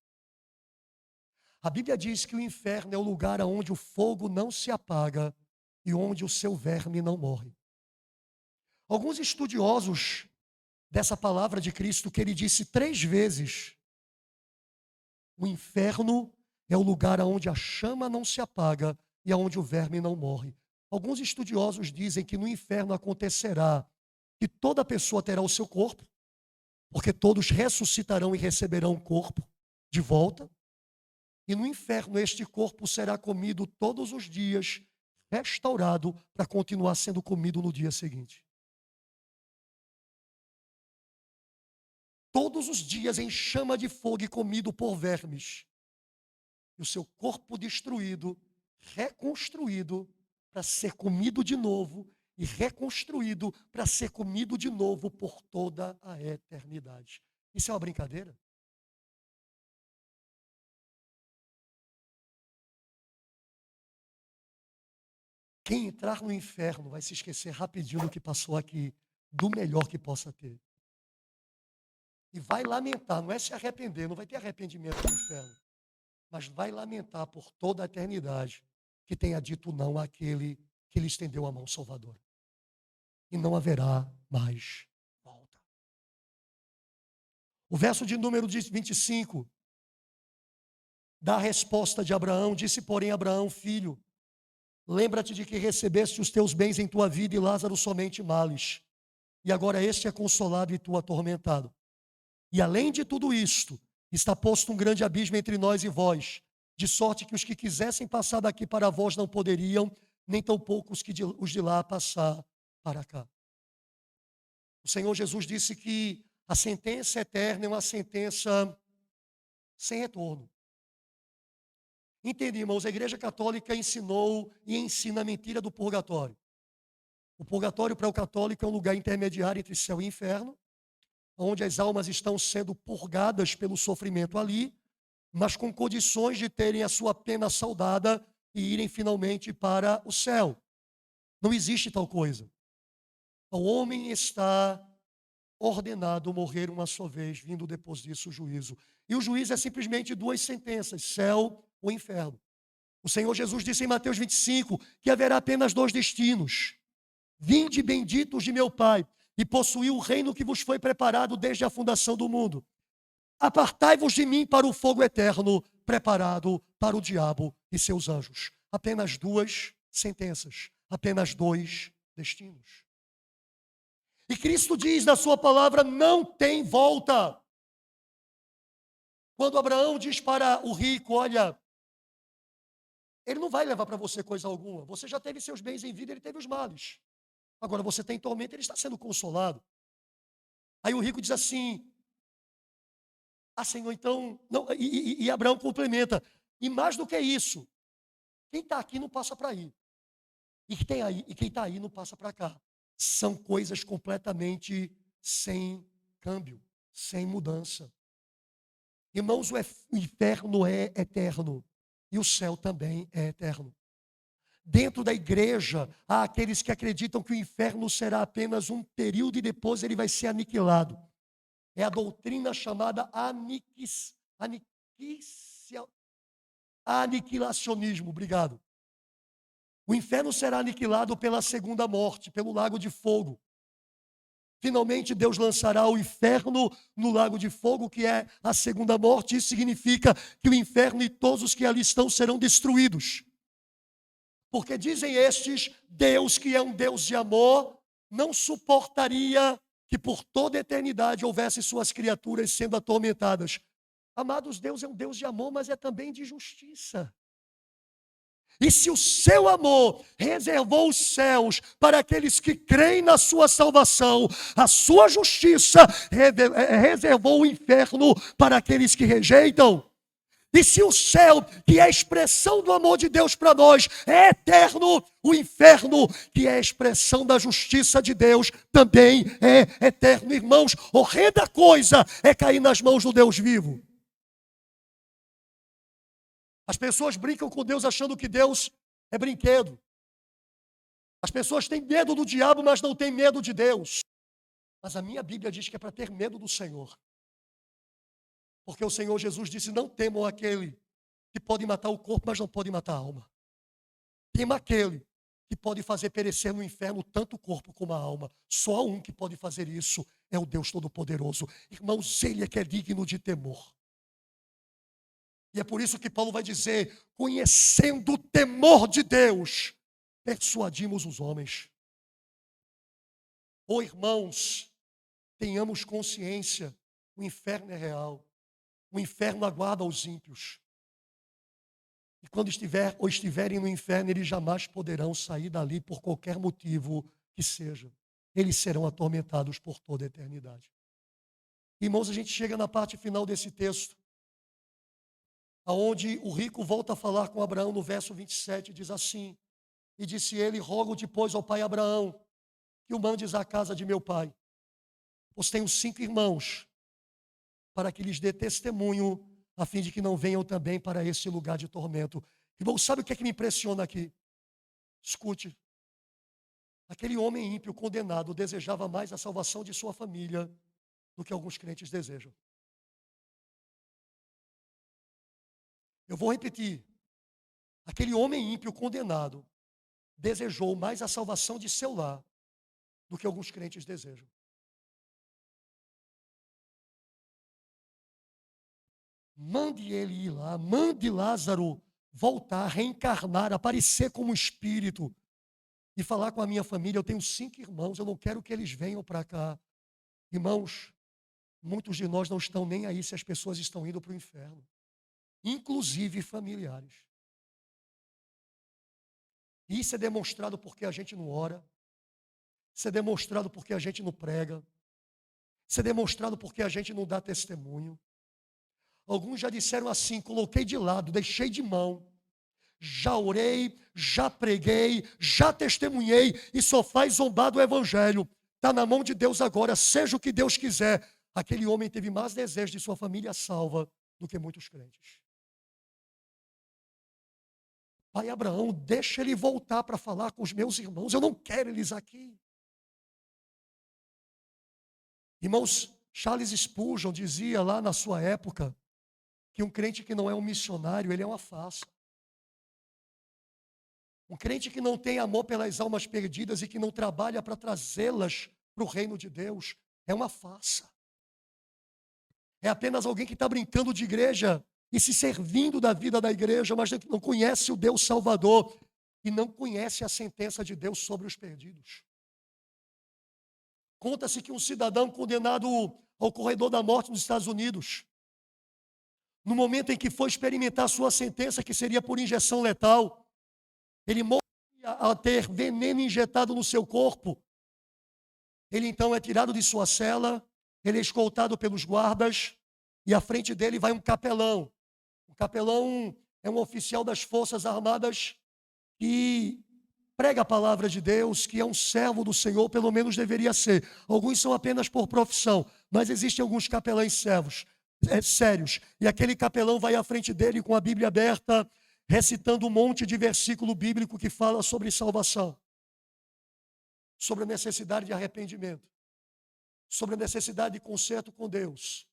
A Bíblia diz que o inferno é o lugar onde o fogo não se apaga e onde o seu verme não morre. Alguns estudiosos dessa palavra de Cristo, que ele disse 3 vezes, o inferno é o lugar onde a chama não se apaga e onde o verme não morre. Alguns estudiosos dizem que no inferno acontecerá que toda pessoa terá o seu corpo, porque todos ressuscitarão e receberão o corpo de volta. E no inferno este corpo será comido todos os dias, restaurado para continuar sendo comido no dia seguinte. Todos os dias em chama de fogo e comido por vermes. E o seu corpo destruído, reconstruído para ser comido de novo e reconstruído para ser comido de novo por toda a eternidade. Isso é uma brincadeira? Quem entrar no inferno vai se esquecer rapidinho do que passou aqui, do melhor que possa ter. E vai lamentar, não é se arrepender, não vai ter arrependimento no inferno, mas vai lamentar por toda a eternidade que tenha dito não àquele que lhe estendeu a mão salvadora. E não haverá mais volta. O verso de número 25 dá a resposta de Abraão. Disse, porém, Abraão, filho, lembra-te de que recebeste os teus bens em tua vida e Lázaro somente males. E agora este é consolado e tu atormentado. E além de tudo isto, está posto um grande abismo entre nós e vós, de sorte que os que quisessem passar daqui para vós não poderiam, nem tampouco os de lá passar para cá. O Senhor Jesus disse que a sentença eterna é uma sentença sem retorno. Entende, irmãos? A Igreja Católica ensinou e ensina a mentira do purgatório. O purgatório para o católico é um lugar intermediário entre céu e inferno, onde as almas estão sendo purgadas pelo sofrimento ali, mas com condições de terem a sua pena saldada e irem finalmente para o céu. Não existe tal coisa. O homem está ordenado morrer uma só vez, vindo depois disso o juízo. E o juízo é simplesmente duas sentenças, céu ou inferno. O Senhor Jesus disse em Mateus 25 que haverá apenas dois destinos. Vinde benditos de meu Pai, e possuí o reino que vos foi preparado desde a fundação do mundo. Apartai-vos de mim para o fogo eterno, preparado para o diabo e seus anjos. Apenas duas sentenças, apenas dois destinos. E Cristo diz na sua palavra, não tem volta. Quando Abraão diz para o rico, olha, ele não vai levar para você coisa alguma. Você já teve seus bens em vida, ele teve os males. Agora você tem tormento, ele está sendo consolado. Aí o rico diz assim, Senhor, então... Não, e Abraão complementa, e mais do que isso, quem está aqui não passa para aí. E quem está aí não passa para cá. São coisas completamente sem câmbio, sem mudança. Irmãos, o inferno é eterno e o céu também é eterno. Dentro da igreja, há aqueles que acreditam que o inferno será apenas um período e depois ele vai ser aniquilado. É a doutrina chamada aniquilacionismo. Obrigado. O inferno será aniquilado pela segunda morte, pelo lago de fogo. Finalmente Deus lançará o inferno no lago de fogo, que é a segunda morte. Isso significa que o inferno e todos os que ali estão serão destruídos. Porque dizem estes, Deus, que é um Deus de amor, não suportaria que por toda a eternidade houvesse suas criaturas sendo atormentadas. Amados, Deus é um Deus de amor, mas é também de justiça. E se o seu amor reservou os céus para aqueles que creem na sua salvação, a sua justiça reservou o inferno para aqueles que rejeitam. E se o céu, que é a expressão do amor de Deus para nós, é eterno, o inferno, que é a expressão da justiça de Deus, também é eterno. Irmãos, horrenda coisa é cair nas mãos do Deus vivo. As pessoas brincam com Deus achando que Deus é brinquedo. As pessoas têm medo do diabo, mas não têm medo de Deus. Mas a minha Bíblia diz que é para ter medo do Senhor. Porque o Senhor Jesus disse, não temam aquele que pode matar o corpo, mas não pode matar a alma. Tema aquele que pode fazer perecer no inferno tanto o corpo como a alma. Só um que pode fazer isso é o Deus Todo-Poderoso. Irmãos, Ele é que é digno de temor. E é por isso que Paulo vai dizer, conhecendo o temor de Deus, persuadimos os homens. Ô irmãos, tenhamos consciência, o inferno é real. O inferno aguarda os ímpios. E quando estiverem no inferno, eles jamais poderão sair dali por qualquer motivo que seja. Eles serão atormentados por toda a eternidade. Irmãos, a gente chega na parte final desse texto, aonde o rico volta a falar com Abraão no verso 27, diz assim: e disse ele: rogo-te, pois, ao pai Abraão, que o mandes à casa de meu pai, pois tenho 5 irmãos, para que lhes dê testemunho, a fim de que não venham também para esse lugar de tormento. Irmão, sabe o que é que me impressiona aqui? Escute. Aquele homem ímpio condenado desejava mais a salvação de sua família do que alguns crentes desejam. Eu vou repetir. Aquele homem ímpio condenado desejou mais a salvação de seu lar do que alguns crentes desejam. Mande ele ir lá, mande Lázaro voltar, reencarnar, aparecer como espírito e falar com a minha família. Eu tenho 5 irmãos, eu não quero que eles venham para cá. Irmãos, muitos de nós não estão nem aí se as pessoas estão indo para o inferno, inclusive familiares. E isso é demonstrado porque a gente não ora, isso é demonstrado porque a gente não prega, isso é demonstrado porque a gente não dá testemunho. Alguns já disseram assim: coloquei de lado, deixei de mão, já orei, já preguei, já testemunhei e só faz zombar do evangelho. Está na mão de Deus agora, seja o que Deus quiser. Aquele homem teve mais desejo de sua família salva do que muitos crentes. Pai Abraão, deixa ele voltar para falar com os meus irmãos, eu não quero eles aqui. Irmãos, Charles Spurgeon dizia lá na sua época que um crente que não é um missionário, ele é uma farsa. Um crente que não tem amor pelas almas perdidas e que não trabalha para trazê-las para o reino de Deus, é uma farsa. É apenas alguém que está brincando de igreja e se servindo da vida da igreja, mas não conhece o Deus Salvador e não conhece a sentença de Deus sobre os perdidos. Conta-se que um cidadão condenado ao corredor da morte nos Estados Unidos, no momento em que foi experimentar sua sentença, que seria por injeção letal, ele morria a ter veneno injetado no seu corpo. Ele então é tirado de sua cela, ele é escoltado pelos guardas, e à frente dele vai um capelão. O capelão é um oficial das Forças Armadas que prega a palavra de Deus, que é um servo do Senhor, pelo menos deveria ser. Alguns são apenas por profissão, mas existem alguns capelães sérios. E aquele capelão vai à frente dele com a Bíblia aberta, recitando um monte de versículo bíblico que fala sobre salvação, sobre a necessidade de arrependimento, sobre a necessidade de conserto com Deus.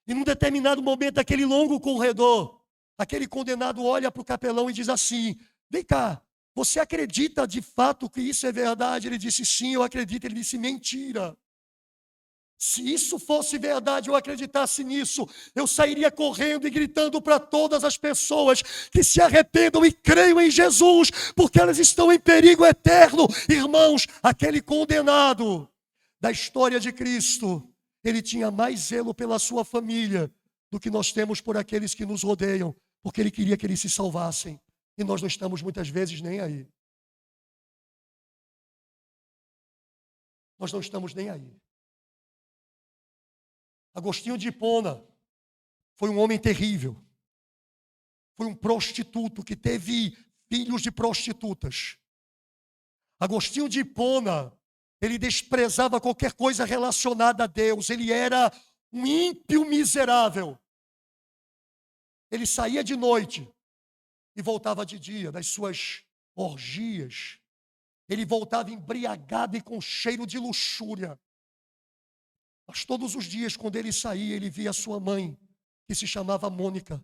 E num determinado momento, aquele longo corredor, aquele condenado olha para o capelão e diz assim: vem cá, você acredita de fato que isso é verdade? Ele disse: sim, eu acredito. Ele disse: mentira. Se isso fosse verdade, eu acreditasse nisso, eu sairia correndo e gritando para todas as pessoas que se arrependam e creiam em Jesus, porque elas estão em perigo eterno. Irmãos, aquele condenado da história de Cristo, ele tinha mais zelo pela sua família do que nós temos por aqueles que nos rodeiam, porque ele queria que eles se salvassem. E nós não estamos muitas vezes nem aí. Nós não estamos nem aí. Agostinho de Hipona foi um homem terrível. Foi um prostituto que teve filhos de prostitutas. Agostinho de Hipona, ele desprezava qualquer coisa relacionada a Deus. Ele era um ímpio miserável. Ele saía de noite e voltava de dia das suas orgias. Ele voltava embriagado e com cheiro de luxúria. Mas todos os dias, quando ele saía, ele via a sua mãe, que se chamava Mônica,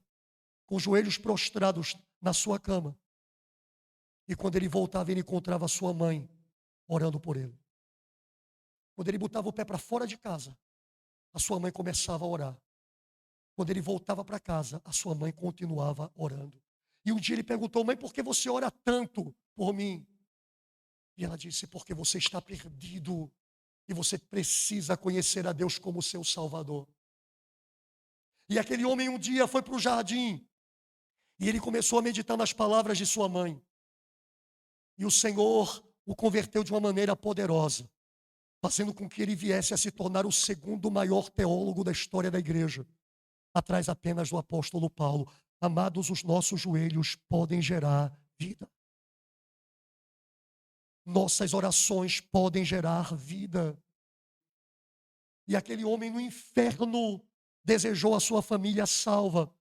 com os joelhos prostrados na sua cama. E quando ele voltava, ele encontrava a sua mãe orando por ele. Quando ele botava o pé para fora de casa, a sua mãe começava a orar. Quando ele voltava para casa, a sua mãe continuava orando. E um dia ele perguntou: mãe, por que você ora tanto por mim? E ela disse: porque você está perdido e você precisa conhecer a Deus como seu Salvador. E aquele homem um dia foi para o jardim e ele começou a meditar nas palavras de sua mãe. E o Senhor o converteu de uma maneira poderosa, fazendo com que ele viesse a se tornar o segundo maior teólogo da história da igreja, atrás apenas do apóstolo Paulo. Amados, os nossos joelhos podem gerar vida. Nossas orações podem gerar vida. E aquele homem no inferno desejou a sua família salva.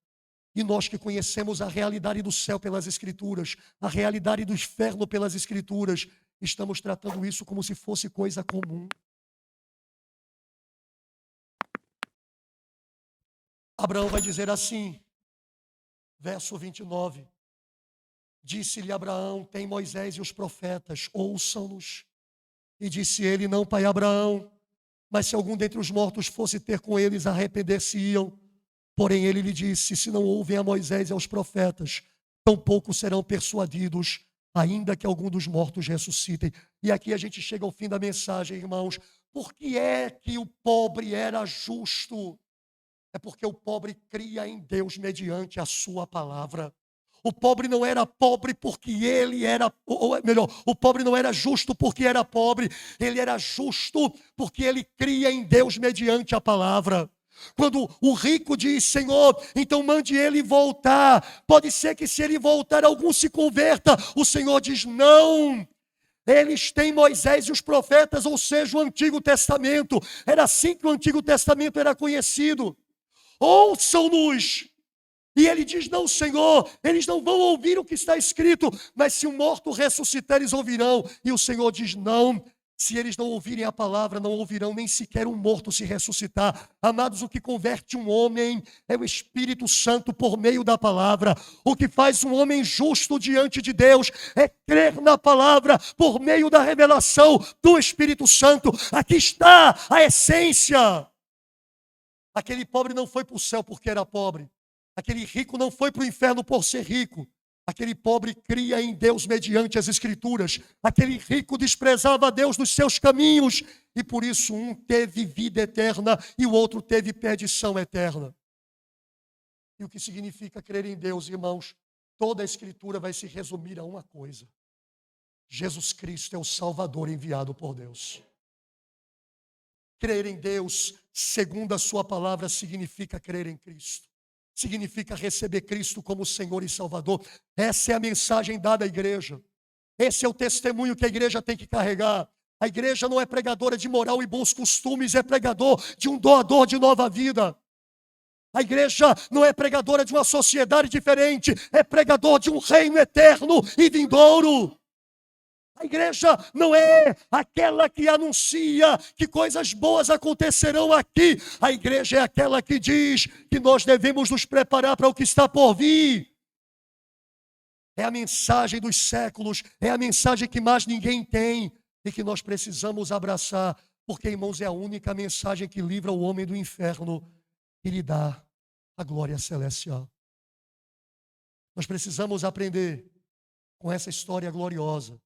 E nós que conhecemos a realidade do céu pelas Escrituras, a realidade do inferno pelas Escrituras, estamos tratando isso como se fosse coisa comum. Abraão vai dizer assim, verso 29. Disse-lhe Abraão: tem Moisés e os profetas, ouçam-nos. E disse ele: não, pai Abraão, mas se algum dentre os mortos fosse ter com eles, arrepender-se-iam. Porém ele lhe disse: se não ouvem a Moisés e aos profetas, tampouco serão persuadidos, ainda que algum dos mortos ressuscitem. E aqui a gente chega ao fim da mensagem, irmãos. Por que é que o pobre era justo? É porque o pobre cria em Deus mediante a sua palavra. O pobre não era pobre porque ele era, ou melhor, o pobre não era justo porque era pobre. Ele era justo porque ele cria em Deus mediante a palavra. Quando o rico diz: Senhor, então mande ele voltar. Pode ser que se ele voltar, algum se converta. O Senhor diz: não. Eles têm Moisés e os profetas, ou seja, o Antigo Testamento. Era assim que o Antigo Testamento era conhecido. Ouçam-nos. E ele diz: não, Senhor, eles não vão ouvir o que está escrito, mas se o morto ressuscitar, eles ouvirão. E o Senhor diz: não, se eles não ouvirem a palavra, não ouvirão nem sequer um morto se ressuscitar. Amados, o que converte um homem é o Espírito Santo por meio da palavra. O que faz um homem justo diante de Deus é crer na palavra por meio da revelação do Espírito Santo. Aqui está a essência. Aquele pobre não foi para o céu porque era pobre. Aquele rico não foi para o inferno por ser rico. Aquele pobre cria em Deus mediante as Escrituras. Aquele rico desprezava a Deus nos seus caminhos. E por isso um teve vida eterna e o outro teve perdição eterna. E o que significa crer em Deus, irmãos? Toda a Escritura vai se resumir a uma coisa: Jesus Cristo é o Salvador enviado por Deus. Crer em Deus, segundo a sua palavra, significa crer em Cristo. Significa receber Cristo como Senhor e Salvador. Essa é a mensagem dada à igreja. Esse é o testemunho que a igreja tem que carregar. A igreja não é pregadora de moral e bons costumes, é pregador de um doador de nova vida. A igreja não é pregadora de uma sociedade diferente, é pregador de um reino eterno e vindouro. A igreja não é aquela que anuncia que coisas boas acontecerão aqui. A igreja é aquela que diz que nós devemos nos preparar para o que está por vir. É a mensagem dos séculos, é a mensagem que mais ninguém tem e que nós precisamos abraçar, porque, irmãos, é a única mensagem que livra o homem do inferno e lhe dá a glória celestial. Nós precisamos aprender com essa história gloriosa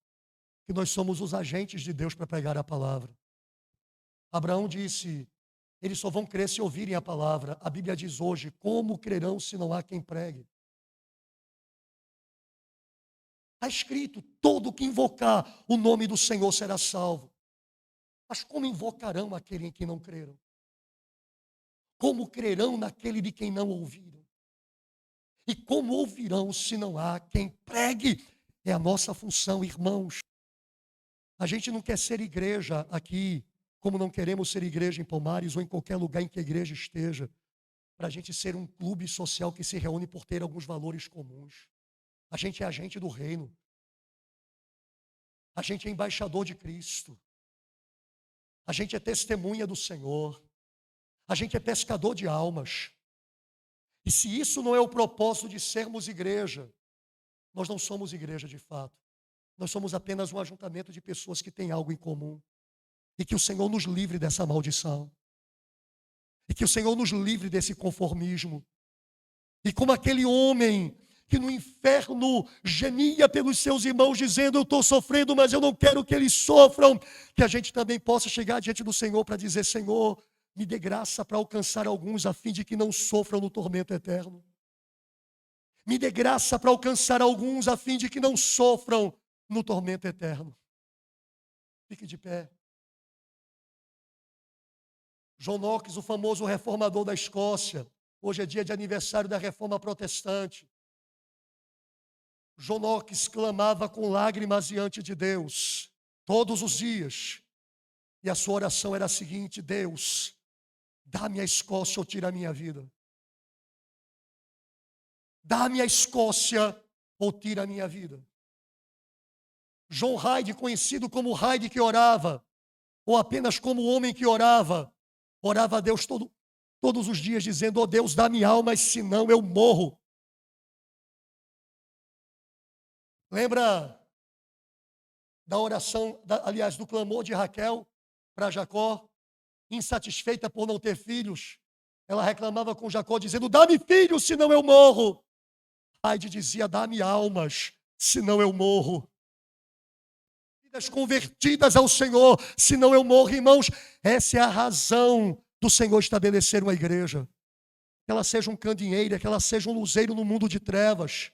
que nós somos os agentes de Deus para pregar a palavra. Abraão disse: eles só vão crer se ouvirem a palavra. A Bíblia diz hoje: como crerão se não há quem pregue? Está escrito: todo que invocar o nome do Senhor será salvo. Mas como invocarão aquele em quem não creram? Como crerão naquele de quem não ouviram? E como ouvirão se não há quem pregue? É a nossa função, irmãos. A gente não quer ser igreja aqui, como não queremos ser igreja em Palmares ou em qualquer lugar em que a igreja esteja, para a gente ser um clube social que se reúne por ter alguns valores comuns. A gente é agente do reino. A gente é embaixador de Cristo. A gente é testemunha do Senhor. A gente é pescador de almas. E se isso não é o propósito de sermos igreja, nós não somos igreja de fato. Nós somos apenas um ajuntamento de pessoas que têm algo em comum. E que o Senhor nos livre dessa maldição. E que o Senhor nos livre desse conformismo. E como aquele homem que no inferno gemia pelos seus irmãos, dizendo: eu estou sofrendo, mas eu não quero que eles sofram. Que a gente também possa chegar diante do Senhor para dizer: Senhor, me dê graça para alcançar alguns, a fim de que não sofram no tormento eterno. Me dê graça para alcançar alguns, a fim de que não sofram no tormento eterno. Fique de pé. John Knox, o famoso reformador da Escócia. Hoje é dia de aniversário da Reforma Protestante. John Knox clamava com lágrimas diante de Deus, todos os dias. E a sua oração era a seguinte: Deus, dá-me a Escócia ou tira a minha vida. Dá-me a Escócia ou tira a minha vida. John Hyde, conhecido como Hyde que orava, ou apenas como o homem que orava a Deus todos os dias, dizendo: oh Deus, dá-me alma, senão eu morro. Lembra da oração, aliás, do clamor de Raquel para Jacó, insatisfeita por não ter filhos? Ela reclamava com Jacó, dizendo: dá-me filhos, senão eu morro. Hyde dizia: dá-me almas, senão eu morro. Vidas convertidas ao Senhor, senão eu morro. Irmãos, essa é a razão do Senhor estabelecer uma igreja. Que ela seja um candeeiro, que ela seja um luzeiro no mundo de trevas.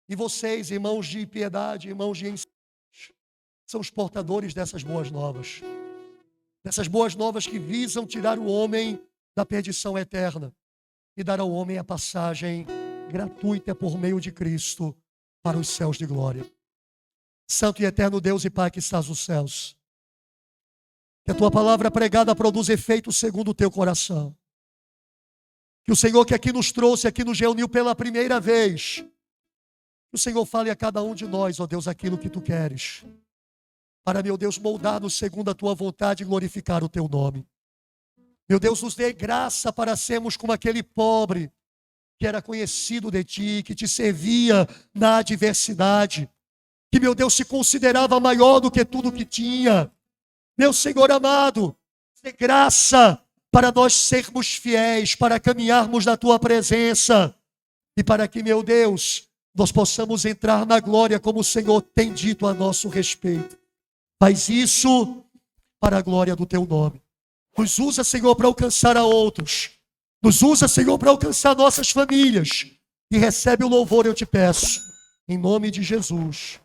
E vocês, irmãos de piedade, irmãos de ensino, são os portadores dessas boas novas. Dessas boas novas que visam tirar o homem da perdição eterna e dar ao homem a passagem gratuita por meio de Cristo para os céus de glória. Santo e eterno Deus e Pai que estás nos céus, que a tua palavra pregada produza efeito segundo o teu coração. Que o Senhor que aqui nos trouxe, aqui nos reuniu pela primeira vez, que o Senhor fale a cada um de nós, ó Deus, aquilo que tu queres, para, meu Deus, moldar-nos segundo a tua vontade e glorificar o teu nome. Meu Deus, nos dê graça para sermos como aquele pobre que era conhecido de ti, que te servia na adversidade, que, meu Deus, se considerava maior do que tudo que tinha. Meu Senhor amado, dê graça para nós sermos fiéis, para caminharmos na tua presença e para que, meu Deus, nós possamos entrar na glória como o Senhor tem dito a nosso respeito. Faz isso para a glória do teu nome. Nos usa, Senhor, para alcançar a outros. Nos usa, Senhor, para alcançar nossas famílias. E recebe o louvor, eu te peço, em nome de Jesus.